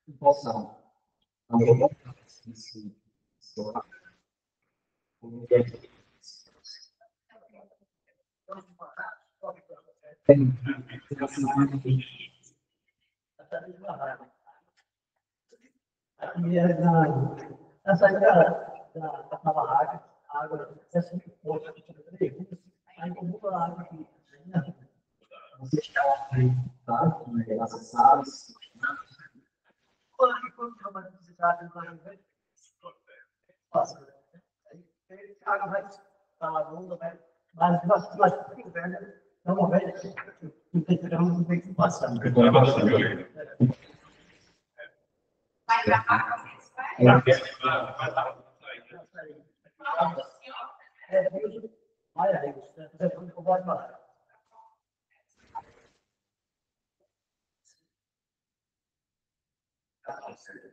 impulsão. A saída da nova água é sempre pouca, aí como a água que você está aí, tá? Acessado. Quando tem uma necessidade de a água vai para a laguna, mas não vai não tem que passar.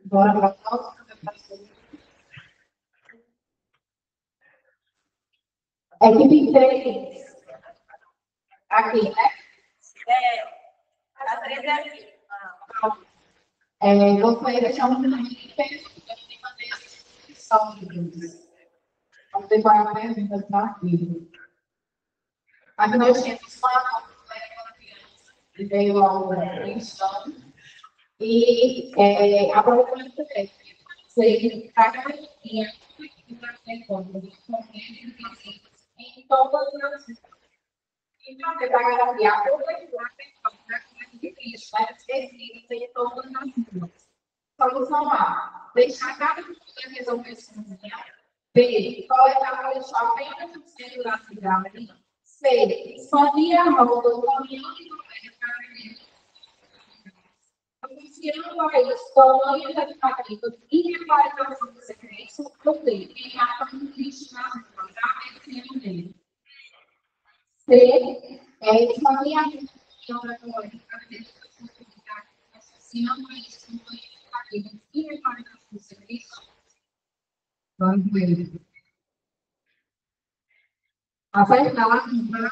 Bora para a próxima. Equipe 3. Aqui, né? A 3 é aqui. Vou deixar um minuto de fazer a inscrição de vídeos. Vamos decorar a pergunta para aqui. Aqui nós temos uma criança que veio ao Cristão e a proposta é ser cada linha para ter conta dos componentes em todas as. Então, você vai garantir a cobertura de Cristo, vai ser em todas as ruas. Solução A: deixar cada pessoa resolver sozinha. B: coletar o lixo apenas no centro da cidade. C: expandir a roda do caminhão de coleta para vender. Associando a isso, colônias educativas e regularização do serviço, ou D: enviar para o lixo na rua, para ver dele. C: expandir a gestão da colônia para ver associando a isso, colônias educativas e regularização do serviço. Vamos ver. Acertar lá para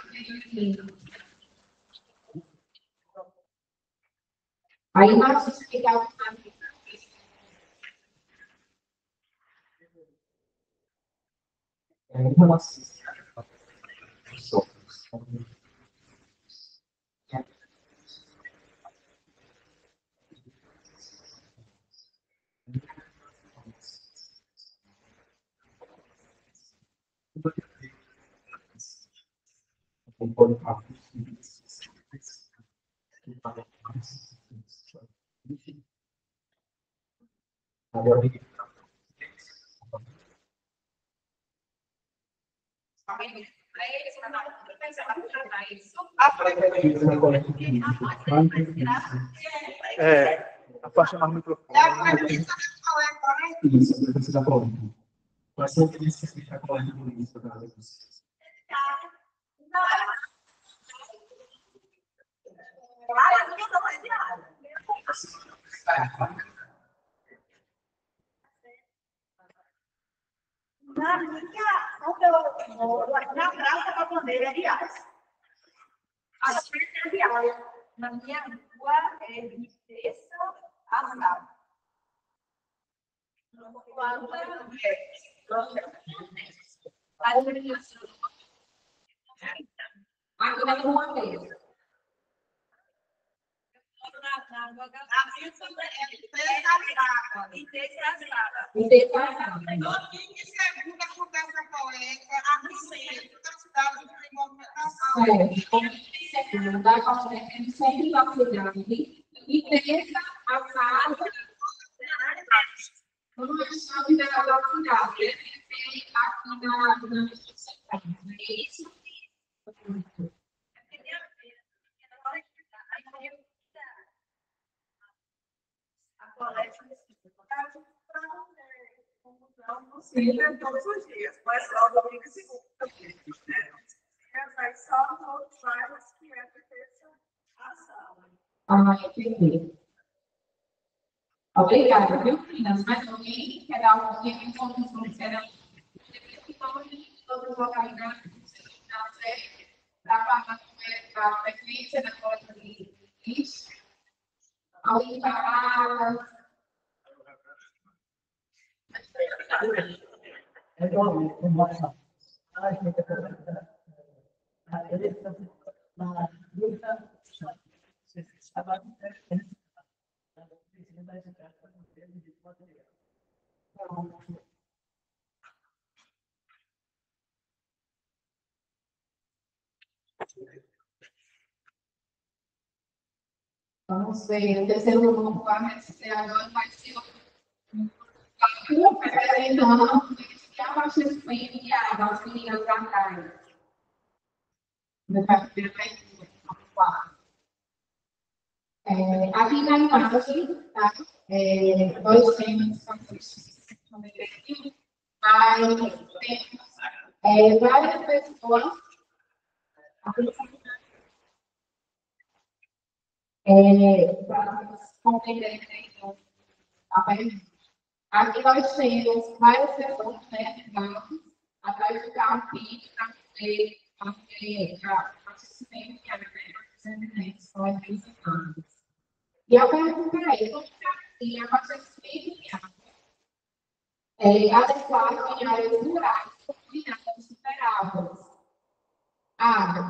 aí nós explicamos Em relação afasta mais o microfone. Isso, você está falando. Quais são as experiências que está colando com isso para vocês? Na Praça da Bandeira, aliás. A secretaria na minha rua é de terça a sábado. aqui na rua mesmo. Domingo e segunda acontece a coleta aqui no centro da cidade de movimentação. Segunda, acontece sempre na cidade. E terça, a casa. Vamos deixar de ver a cidade. Aqui na cidade. É isso? A coleta possível todos os dias, mas só domingo e segunda. Mas só nos outros bairros que é para ter essa ação. Entendi. Obrigada, viu, meninas? Mais alguém quer dar alguma informação que será todas as localidades para falar com a frequência da porta de lixo? Alguém para É bom, é bom. A gente na luta, estava vamos ver, o terceiro grupo vai ser agora, vai ser o representando que abastecimento de água aos meninos da praia. Do capítulo 4. Aqui na imagem, tá? Dois temas mas temos várias pessoas para compreenderem a pergunta. Aqui nós temos várias pessoas, né, atrás do carro aqui, para fazer abastecimento de água, são visitadas. E a pergunta é, como que abastecimento de água adequado em áreas rurais, comunidades superáveis?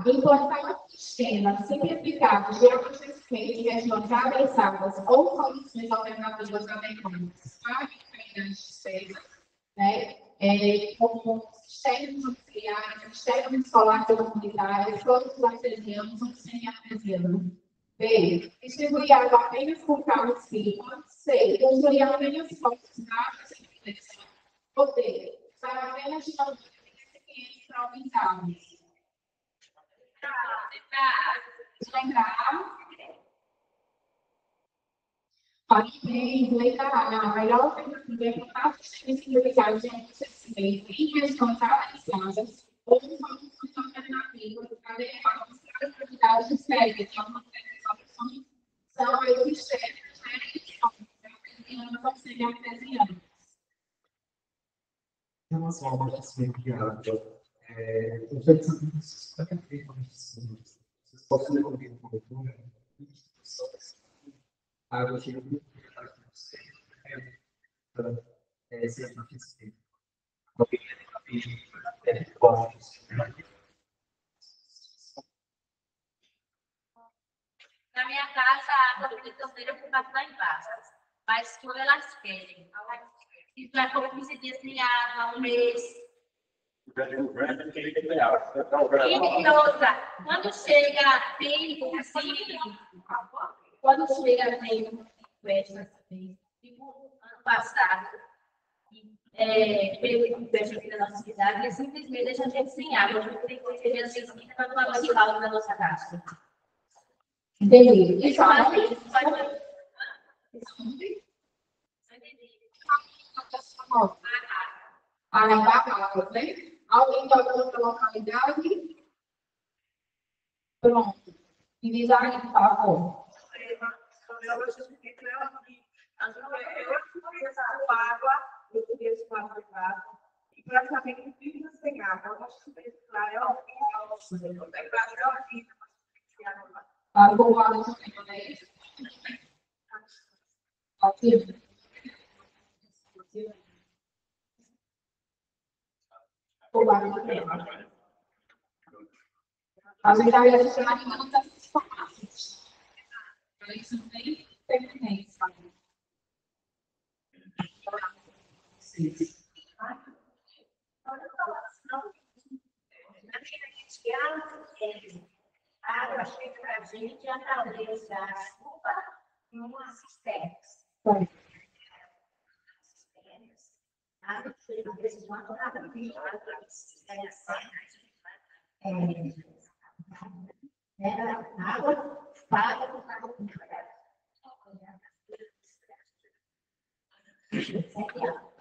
Implantar um sistema simplificado de abastecimento de regiões adensadas ou soluções alternativas adequadas para a despesa, né? Como sistemas auxiliares, sistemas solares comunitários, todos artesianos ou semi-artesianos. B. Distribuir água apenas por carros cima. C. Construir apenas postos baixos em proteção. Ou D. Usar apenas de valores recipientes para aumentarmos. Lembrar. Parabéns, legal. A melhor alternativa é botar sistemas simplificados de abastecimento em regiões avançadas ou soluções alternativas adequadas para as atividades de série. São esses sistemas, né, que são artesianos ou semi-artesianos. Em relação ao abastecimento de água, eu sei que vocês possam desenvolver uma cobertura a água chega muito para ser suficiente. Na minha casa, a água fica torneira por causa da embaixo. Mas quando elas querem, se vai por 15 dias sem água, um mês. E outra, quando chega tempo assim, quando chega tempo, tipo ano passado, pelo empréstimo aqui da nossa cidade, e simplesmente deixa a gente sem água. A gente tem que ter as vezes para tomar banho de balde na nossa casa. Entendi. Isso vai Barracas, né? Alguém de outra localidade? Pronto. Me diz aí, por favor. Eu queria esse quadro de casa. E praticamente vive sem água. Eu acho que esse lá é horrível. Eu tenho que fazer horrível. Agora, não tem, né? Aqui. A gente vai adicionar ainda não está se formando. Isso nem permanente, sabe? A água chega para a gente através da chuva em uma cisterna. Água paga por água com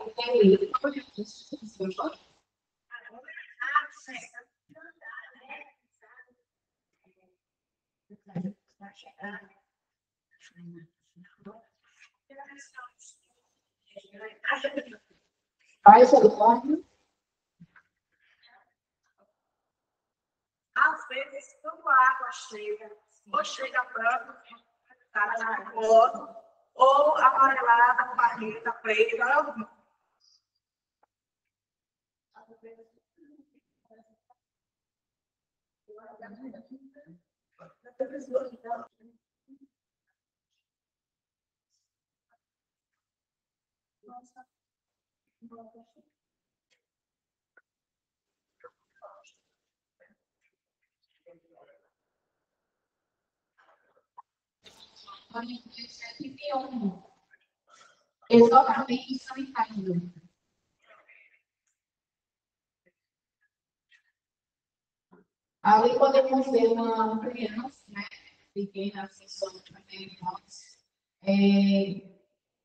Entendi. Baixa do corpo. Às vezes, quando a água chega, ou chega branca, tá na cor, ou amarelada, barreta, preta. Exatamente sanitário. Ali podemos ver uma criança, né, pequena, assim, só também nós,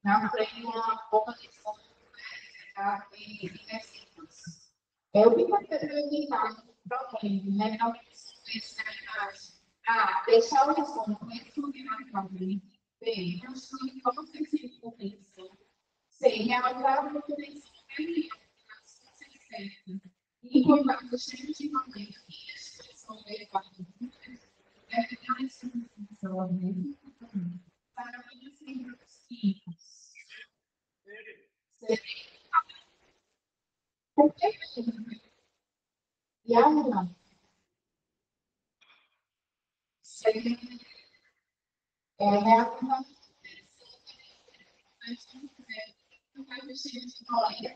na frente uma boca de fogo, né, e resíduos. O que vai evitar o problema, né, realmente deixar o som responsabilidade, bem, nós somos como se fosse isso, sem realizar a manutenção e contato extremamente e expressão elevada deve dar essa função para conhecer os tipos. Por que e a reação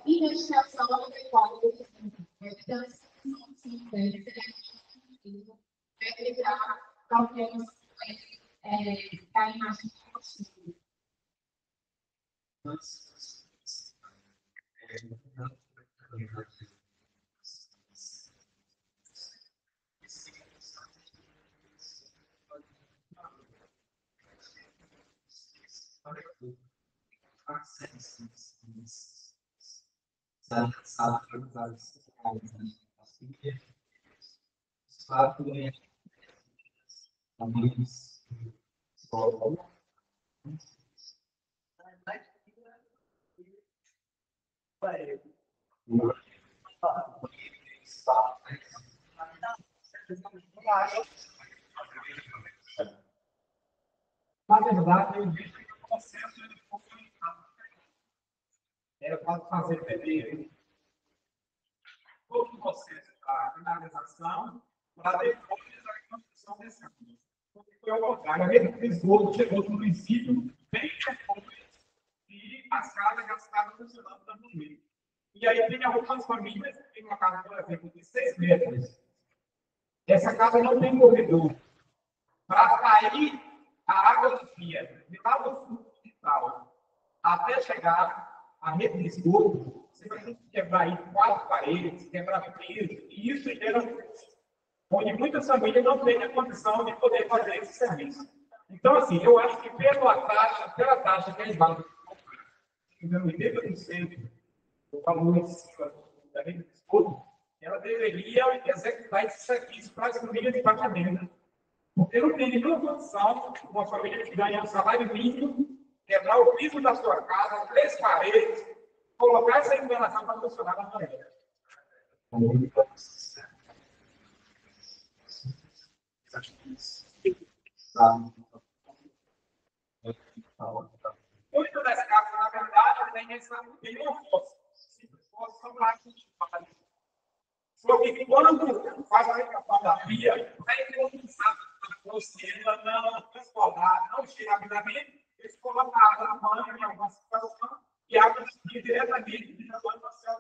e destinação adequada do evitar problemas da imagem possível. Na verdade, eu vejo que o processo ele foi era para fazer primeiro todo o processo da finalização para depois a construção desse caminho. Foi ao contrário, a mesma esgoto chegou no município bem depois e as casas já estavam funcionando também. E aí tem algumas famílias que têm uma casa, por exemplo, de 6 metros. Essa casa não tem corredor. Para sair a água do pia, de lá do fundo do quintal, até chegar à rede de esgoto, você vai ter que quebrar aí 4 paredes, quebrar piso, e isso gera onde muitas famílias não têm a condição de poder fazer esse serviço. Então, assim, eu acho que pela taxa que eles vão, 80% do valor em cima da rede de esgoto, ela deveria executar esse serviço para as famílias de baixa renda. Porque não tem nenhuma condição uma família que ganha um salário mínimo, quebrar o piso da sua casa, 3 paredes, colocar essa enganação para funcionar na família. Muitas das casas, na verdade, tem uma fossa. Simples fossa são lá cultivadas. Só que quando faz a recapitulação da pia, vai ter um saco se ela não transformar, não tirar rapidamente, eles colocam a água na mão em alguma situação e a água fica diretamente na mão do céu.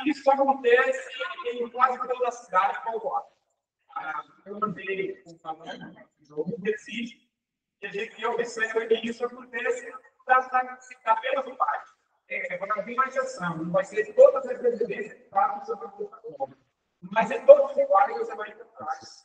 Isso acontece em quase toda a cidade povoada. Eu andei com o tamanho do Recife, e a gente observa que isso acontece apenas no bairro. Vai vir uma exceção, não vai ser todas as residências que falam sobre a plataforma. Mas em todos os lugares você vai encontrar isso.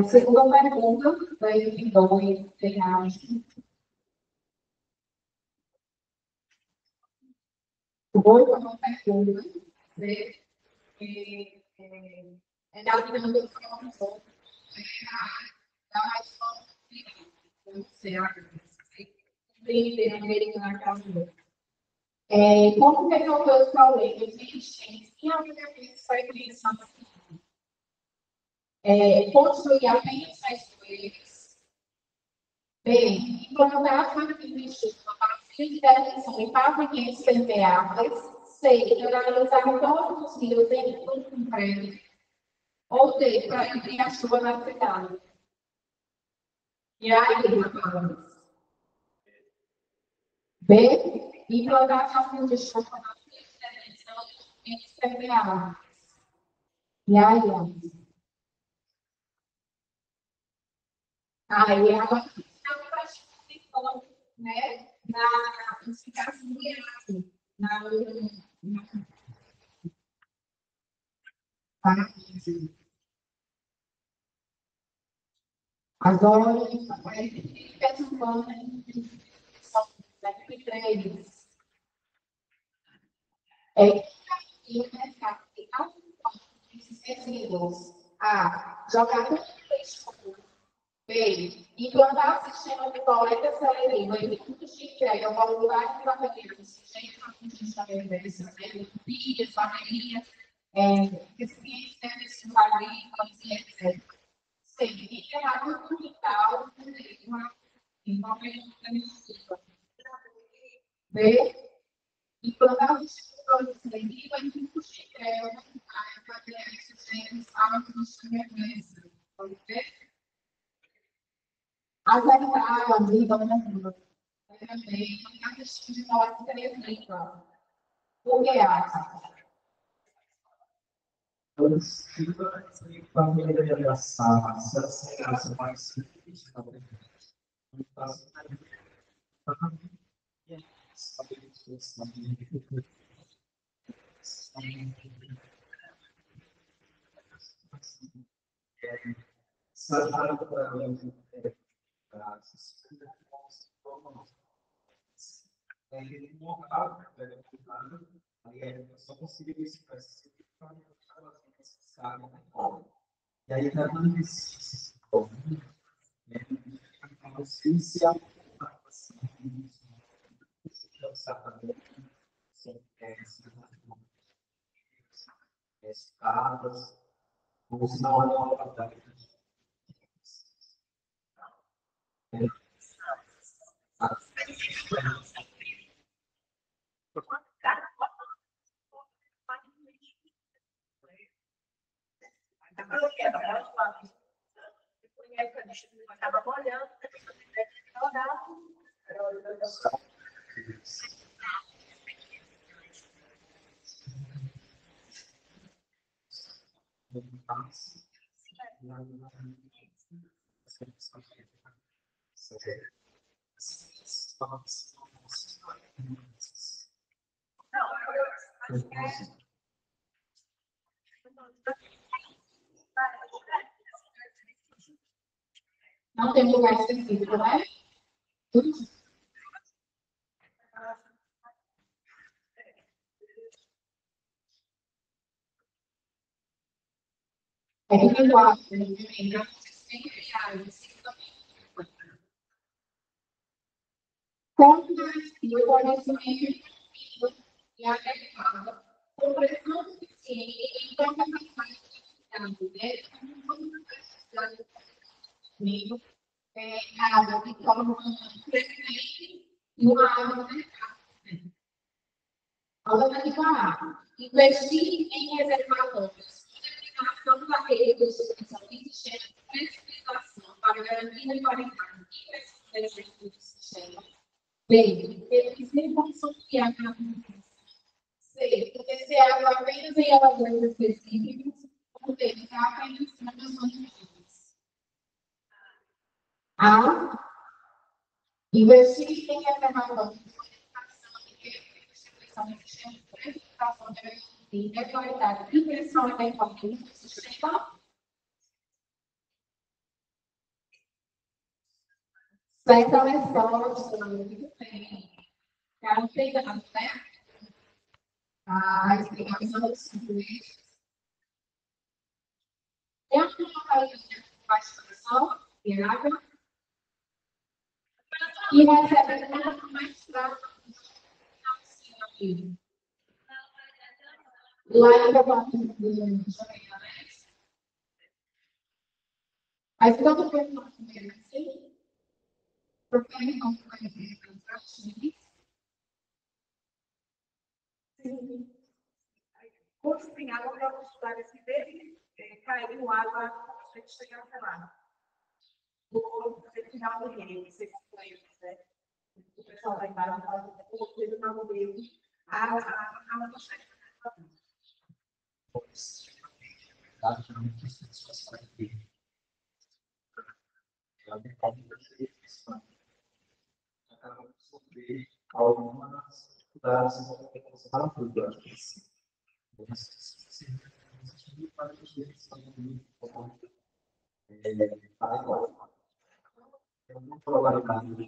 Segunda pergunta, da item 2, triagem. Vou fazer uma pergunta, né? Da dinâmica do professor, da resposta final. Não sei, compreender a americana casa. Como resolver os problemas existentes em aplicativos para criação construir apenas as coisas. B. Implantar características a partir de definição de pavimentos permeáveis. C. Analisar todos os rios em um prédio. Ou D. Proibir a chuva na cidade. E aí, rapazes? B. Implantar características a partir de definição de pavimentos permeáveis. E aí, aí agora estamos, né, na explicação do IAC, agora, a gente fez um plano de três. E o mercado de esses resíduos. A. Jogar no lixo. B. Implantar sistema de coleta seletiva em pontos de entrega voluntários para baterias, sujeitos a funcionamento de pilhas, baterias, recipientes agrícolas e etc. C. Enterrar no quintal envolvendo alternativa. B. Implantar o sistema de seletiva em pontos de entrega voluntários para baterias, sujeitos a funcionamento. Vamos ver? Acertar a vida na rua. Também, a questão de modo telegrama. O que acha? Eu sinto que família de abraçar, se essa mais simples, talvez. Não faço nada. Só conseguir isso para se e aí, tratando esse problema, se se escadas, ou se não há uma batalha. Acaba molhando, Não tem lugar específico, né? É que eu gosto de lembrar que sempre como o conhecimento e adequado, com pressão suficiente e com capacidade de água de forma frequente e uma água mercado. Alternativa A. Investir em reservatórios. Identificação da rede de distribuição de sistema de precipitação para garantir a qualidade e precisão do sistema. B. Reduzir o consumo de água. C. Fornecer água apenas em elevadores específicos, ou D. Apenas em condições. A. Investir em reservatórios de distribuição de sistema de precipitação para garantir a qualidade e pressão adequada do sistema. Certa resposta, muito bem. Quero pegar, né? A explicação dos documentos. É uma participação em água e recebe uma mestrado aqui. Lá em Cabanha do Janeiro, mas quando foi uma primeira assim, porque ele não foi encontrar Quando tem água para estudar esse dele, caiu água, a gente chegar até lá. Você tirar o rio, você acompanha, né? O pessoal vai embora, o coisa na mão dele, a água não chega. Algumas dificuldades rápidas. Eu não trabalho na área de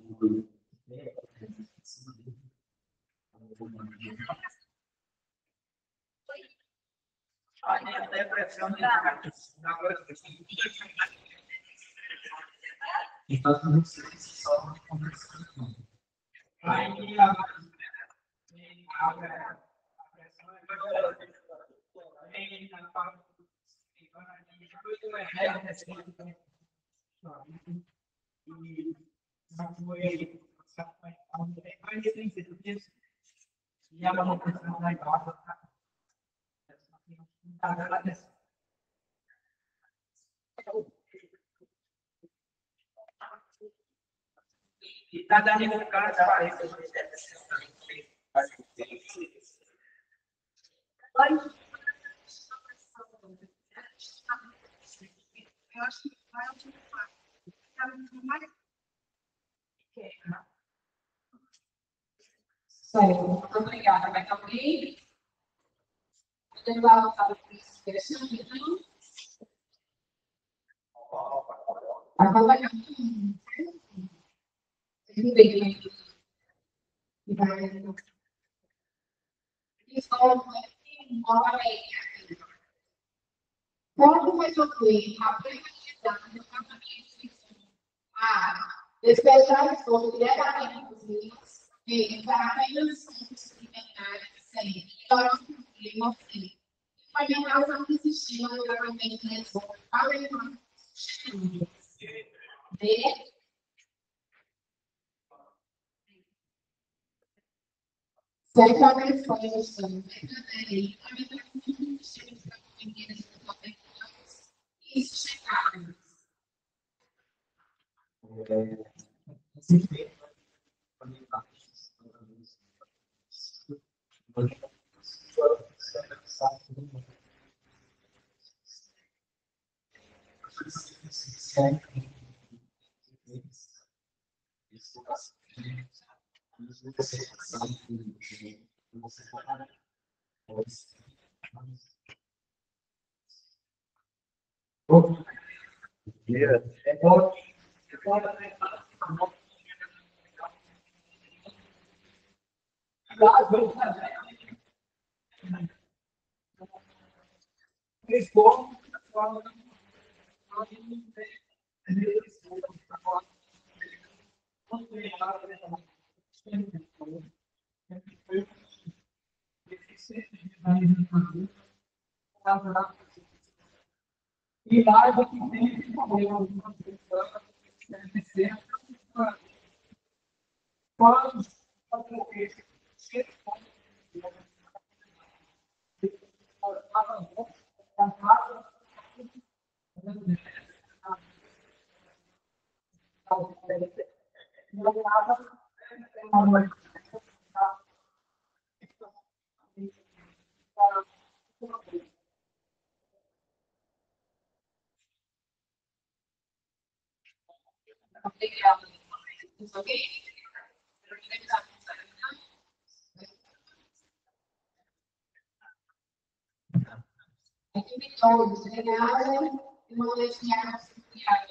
Cada aniversário aparece. Eu acho que vai utilizar. Certo, obrigada. Vai alguém? Vou levar para o questão, então. Agora, tudo bem. Quando vai concluir a preventividade do tratamento despejar o fogo diretamente dos rios e para apenas fontes alimentares sem melhorar o clima sem alimentar os amplos sistemas de tratamento de esgoto para evitar de certamente foi o som verdadeiro para evitar que os sistemas de tratamento e sustentáveis. E mais do que tem problema quando Obrigada. Ok? Aqui me torno desligada e uma legião auxiliar.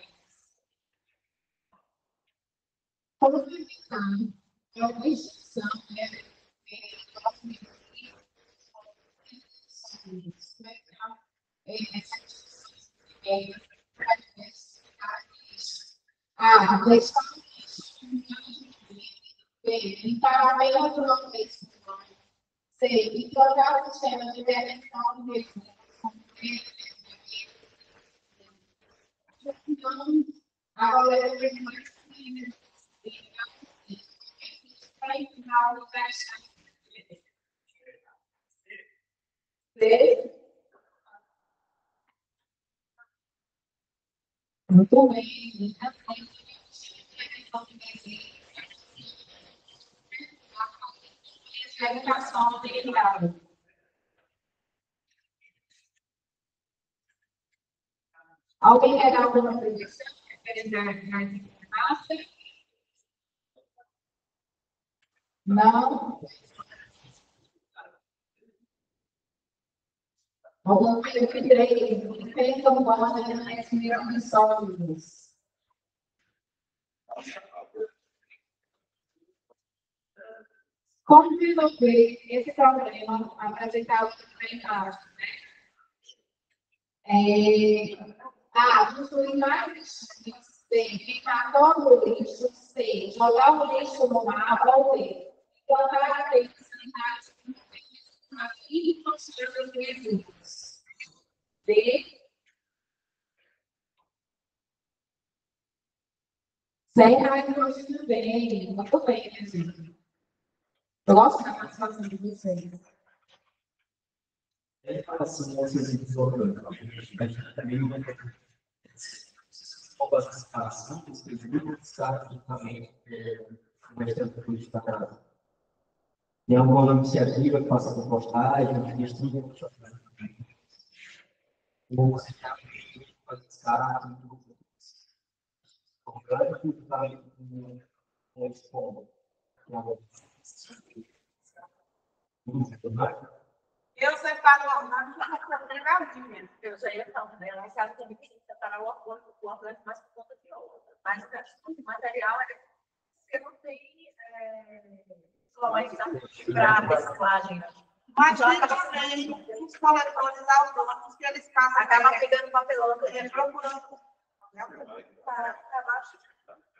Como evitar a extinção, né? A questão em paralelo do nordeste, e trocar o sistema de intervenção mesmo. Então, agora eu tenho mais para ensinar o resto. Muito bem. A educação integral. Alguém quer dar alguma projeção? Não? Algum tipo de direito, então, guarda as condições. Como resolver esse problema apresentado no embaixo, né? Construir mais lixos, ficar todo o lixo, jogar o lixo no mar, ou plantar areias sanitárias e construir os resíduos. R$100 hoje também, muito bem, né, gente? Eu gosto da participação de vocês. Em relação aos resíduos orgânicos, a gente também vai ter algumas relações, os resíduos também no restante do estado. Tem alguma iniciativa que possa ser postagem, estudo, ou você já faz descarga, orgânico, está em escola. Eu separo o orgânico para pegadinha. Eu já ia falando, né? Ela sabe que tem que separar o orgânico mais por conta de outra. Mas o resto do material é porque não tem para reciclagem. Mas tem também os coletores autônomos que eles acabam pegando papelão, procurando.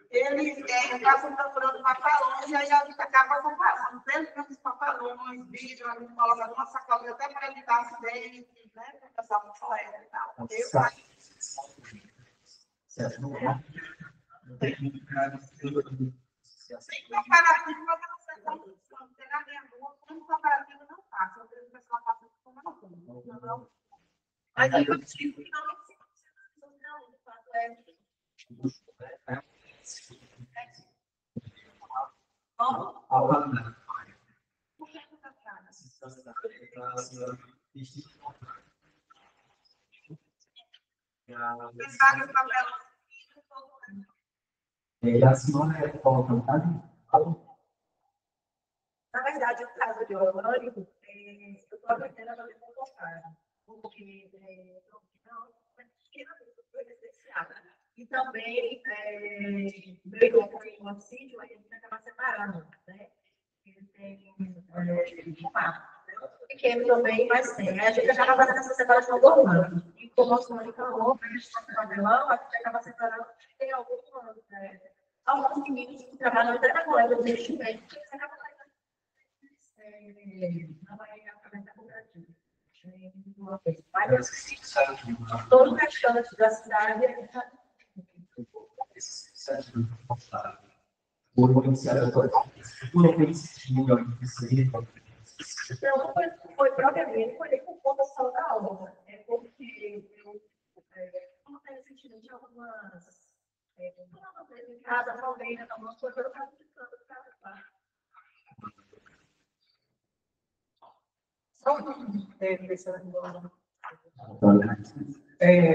Eles acabam procurando papelões e aí a gente acaba comparando. Dentro desses papelões, vídeo, a gente coloca alguma sacola até para evitar acidentes, né? Para o pessoal não falar e tal. Certo, não é? Não tem que ficar sem comparativo, não tem nada a ver, como comparativo não passa. Às vezes o pessoal passa por não. Mas aí eu digo que não de fato é. Na verdade, o caso de orgânico, eu estou aprendendo a fazer compostagem, porque não foi licenciada. E também, brigou com o sítio, a gente acaba separando, né? Ele tem de mar, pequeno também, mas tem. A gente acaba fazendo essa separação do orgânico. E como o orgânico falou, a gente está no papelão, a gente acaba separando, tem alguns meninos que trabalham até na colega de investimento, que acabam fazendo na Bahia, através da cooperativa. Mas todo o restante da cidade Então, foi propriamente por conta só da obra. É porque como tem recentemente algumas em casa, talvez, algumas coisas eu estava ficando para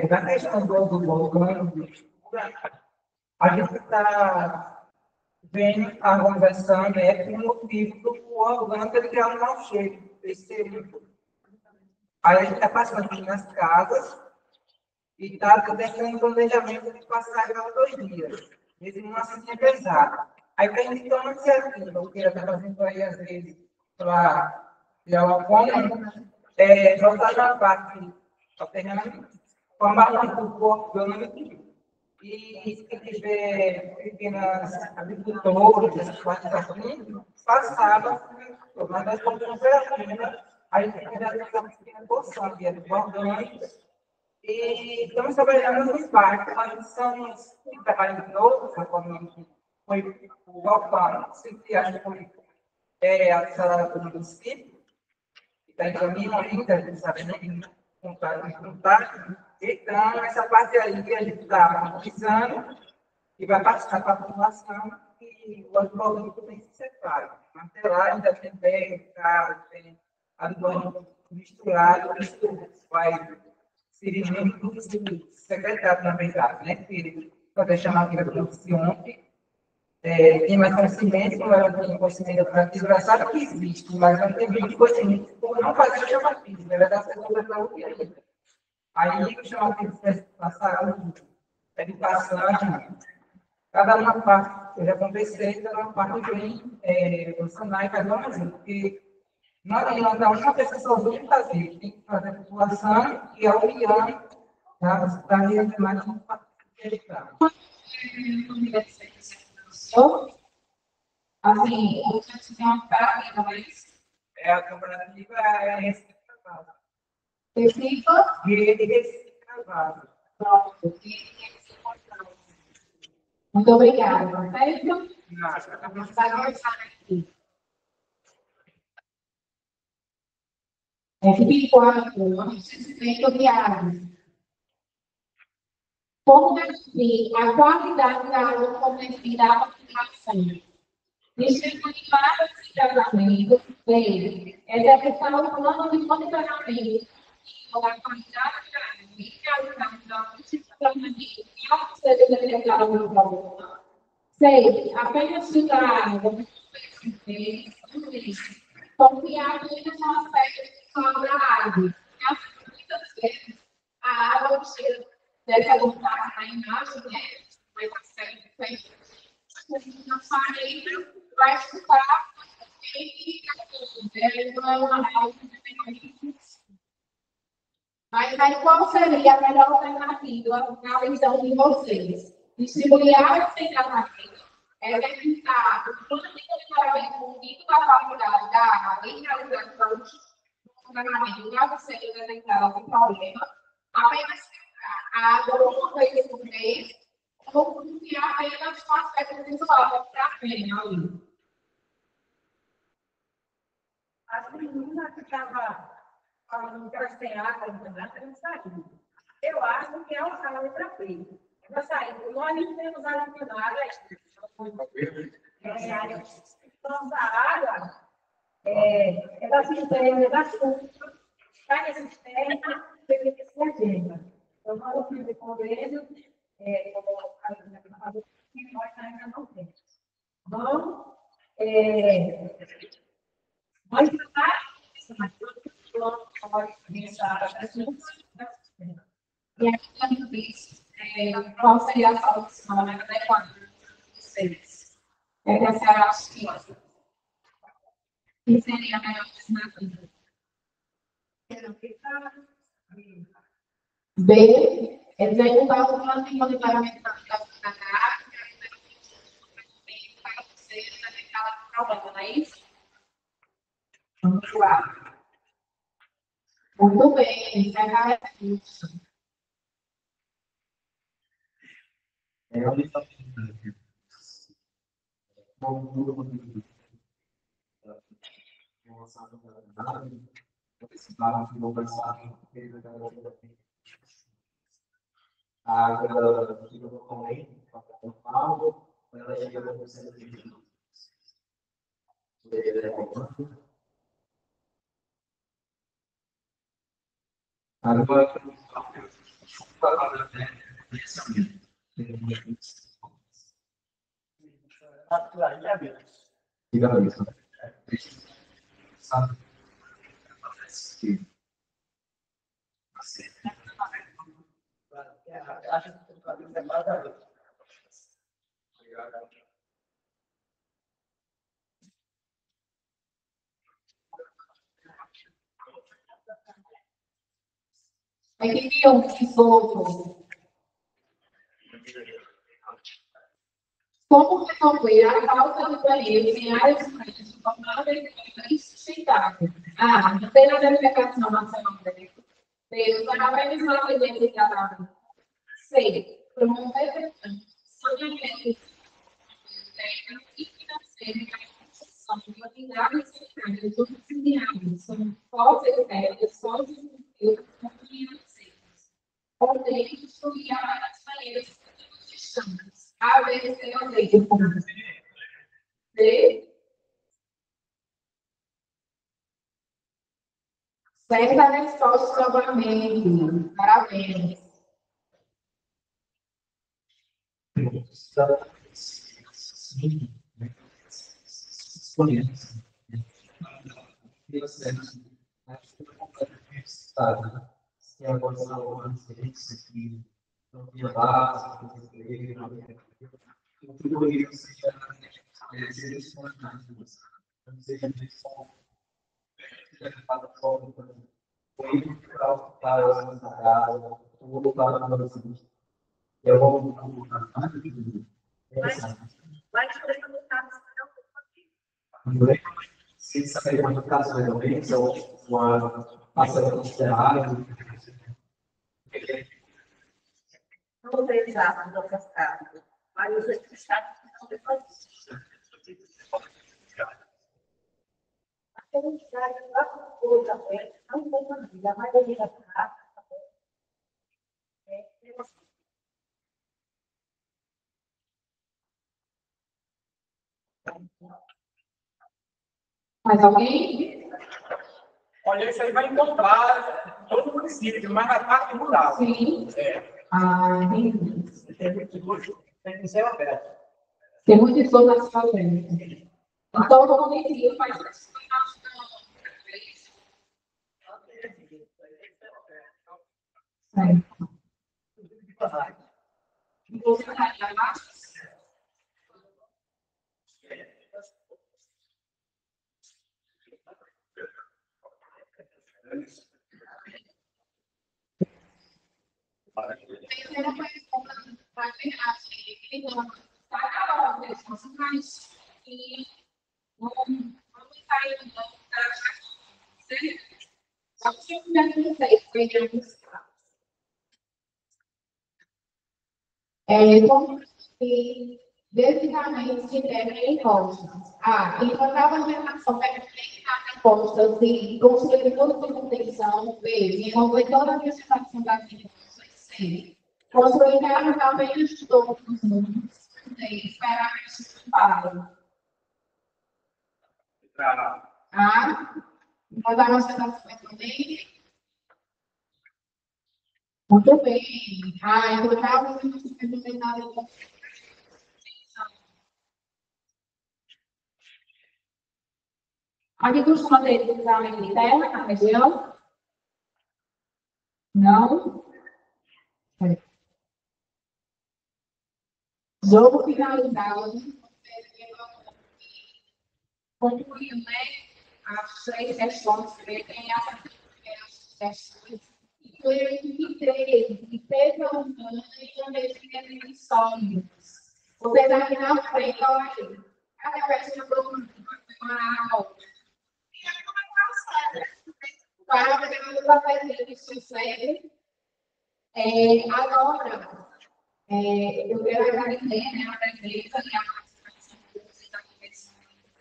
Na questão do orgânico, a gente está vendo, conversando, com o motivo do orgânico ele criar um mau cheiro, esse período. Aí a gente está passando aqui nas casas e está deixando um planejamento de passar a 2 dias, mesmo assim é pesado. Aí o que a gente toma iniciativa, o que ela está fazendo aí, às vezes, para tirar o autônomo, é botar na parte alternante, formar um corpo biológico. E se tiver pequenas agricultores, essas partes assim, passava, mas nós compramos aí tem que dar uma pequena porção de orgânicos. E estamos trabalhando nos parques, nós somos um trabalho novo, foi o Alfano, sempre acho que foi a sala do município, que está em caminho ainda, não sabe nem contar. Então, essa parte aí que a gente está analisando, e vai passar para a população, e o advogado tem que ser claro. Até lá ainda tem bem, carro, tem advogado misturado, isso vai ser muito secretário, na verdade, né? Que poder chamar aqui da produção, tem mais conhecimento, ela tem conhecimento ativo, ela sabe que existe, mas não tem muito conhecimento, por não fazer o chamativo, ela dá certo da saúde ainda. Aí o chamativo passar a educação, cada uma parte, eu já conversei, cada uma parte vem funcionar e cada uma junto, porque não adianta uma pessoa sozinha fazer, tem que fazer a população e a união da cidade e mais um acreditar. Assim, o que você tem uma prática, mas A comparativa é Recife Cavalo. Recife, Recife Cavalo. pronto. Muito obrigada, perfeito? Vamos avançar aqui. FP4, abastecimento de água. Como definir a qualidade da água fornecida à população? Distribuir vários encanamentos, executar o plano de monitoramento da qualidade da água e realizar o funcionamento e ao ser decretado no programa. 6. Apenas filtrar a água confiar apenas no aspecto que sobra a água. Muitas vezes, a água precisa dessa vontade na imagem, né? Mas a série feita na parede vai escutar e não é uma água que mas aí, qual seria a melhor alternativa na visão de vocês? Distribuir água sem tratamento, executar o plano de monitoramento unido da qualidade da água e realizar planos de monitoramento logo sendo detectado algum problema, apenas a água uma vez por mês, ou confiar apenas no aspecto visual para a pena ali. As meninas que estavam falando que elas têm água não saiu. Eu acho que é uma letra B. Vai sair. Nós não temos água encanada. Nossa água é da cisterna, da chuva. Está na cisterna, tem que ser agenda. Então, nós temos o convênio, como a que nós ainda não temos. Então, nós E aqui diz qual seria a solução adequada para vocês. Essa é a resposta. Que seria a melhor alternativa? B. Executar o plano de monitoramento da água para você detectar o problema, não é isso? Vamos lá. Muito bem, encerrar isso. Onde está o a água que eu tomei, o pau, ela chega a 1% de agora, que tem um tesouro. Como resolver a falta de banheiros em áreas urbanas de forma adequada e sustentável? A. Manter a verificação nacional do B. Organizar a identidade. C. Promover saneamento e financeiro para a construção de unidades sanitárias domiciliares, como pós-edélias, sólidos financeiros. Poder construir áreas banheiras distantes. A, B, C ou D. D. Certa resposta novamente. Parabéns. Se agora não que não tinha base, tudo isso seja espontâneo, não seja foi para ocupar na casa, tudo para o Brasil. Eu vou Vai te perguntar se sair uma casa realmente, ou uma passagem considerável. não sei exato do cascado, mas os estados não depois. Aquele estado lá por também, não tem família, mas ele já está. Mais alguém? Olha, isso aí vai encontrar todo o município, mas na parte rural. Sim. É. Entendi. Tem que ser aberto. Tem muitas pessoas fazendo. Então, o município faz isso. Você estaria abaixo? Terceira pergunta, vai ter e vamos sair como que devidamente se devem impostos. A. Encontrar uma relação permanente nas impostas e construir toda a manutenção. B. Desenvolver toda a legislação das impostas. C. Construir realmente os todos os mundos. D. Esperar que isso pare. A. Encontrar uma relação permanente. Muito bem. A. Encontrar uma relação permanente. Aqui costuma ter design de terra na região? Não? Jogo finalizado. Concluiu, né? As 3 questões que tem as questões. E foi 23, e teve uma humana e uma defesa de sólidos. Você está aqui na frente, olha aí. Cada vez que eu vou a outra. Para o papel que sucede. Agora, eu quero agradecer, né, a presença e a participação de vocês aqui nesse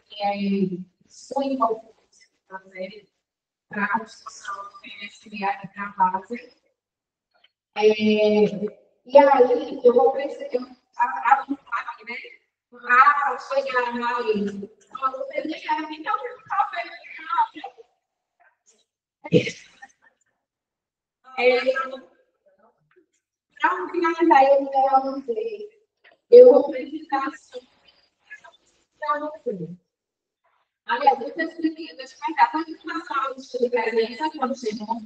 que é sua importância para a construção do PSBA aqui na base. E aí, eu vou precisar, a aqui, né? Para chegar aí, você deixar aqui, então, eu para finalizar, eu quero dizer, eu vou precisar para você. Aliás, deixa eu explicar, quando eu passar o estudo de presença, quando chegou.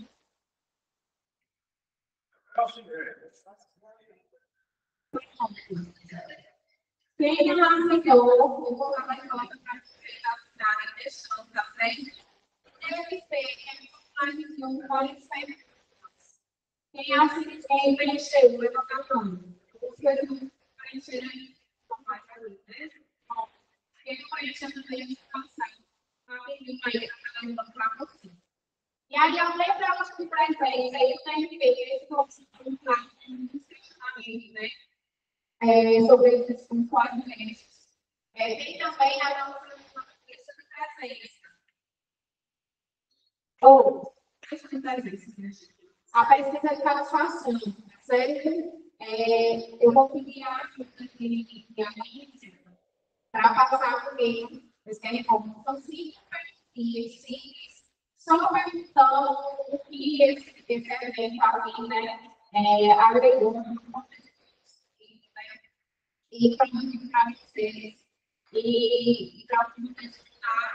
Quem não aceitou, eu vou lá na escola para a questão da frente, deve ter mais de um pode ser. Quem acha que quem preencheu, levanta a mão. Os que não preencheram, não vai fazer, né? Bom, quem não preencheu, não tem que passar. Rapidinho aí, para você. E aí, além delas de presente, aí eu tenho que ver esse consultar nos questionamentos, né? Sobre esses componentes. Tem também a nossa lista de presença. Ou, lista de presença, né? A pesquisa de satisfação, certo? Eu vou pedir a ajuda de Alice para passar por ele. Eles querem como são 5 perfis, só perguntando o que esse evento aqui, né, agregou e para vocês e para vocês estar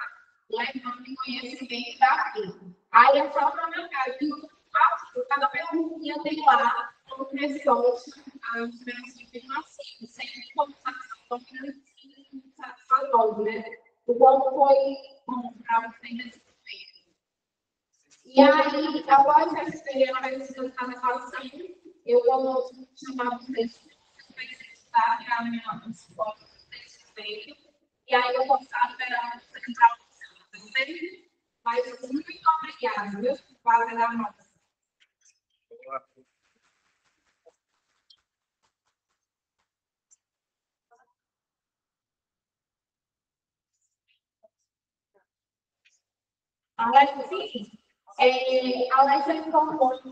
levando conhecimento daqui. Aí é só para marcar que cada perguntinha tem lá como pessoas as versões massivas, sempre como satisfatório, né? O quanto foi bom para vocês nesse momento. E aí, após essa experiência de satisfação, eu vou chamar vocês para exercitar a minha resposta desse feito. E aí eu vou estar esperando vocês entrar no centro. Mas muito obrigada, viu? Fazendo a nossa. Alexa informou que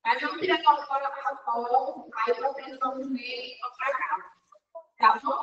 mas não queria colocar a foto, aí vocês vão ver para cá. Tá bom?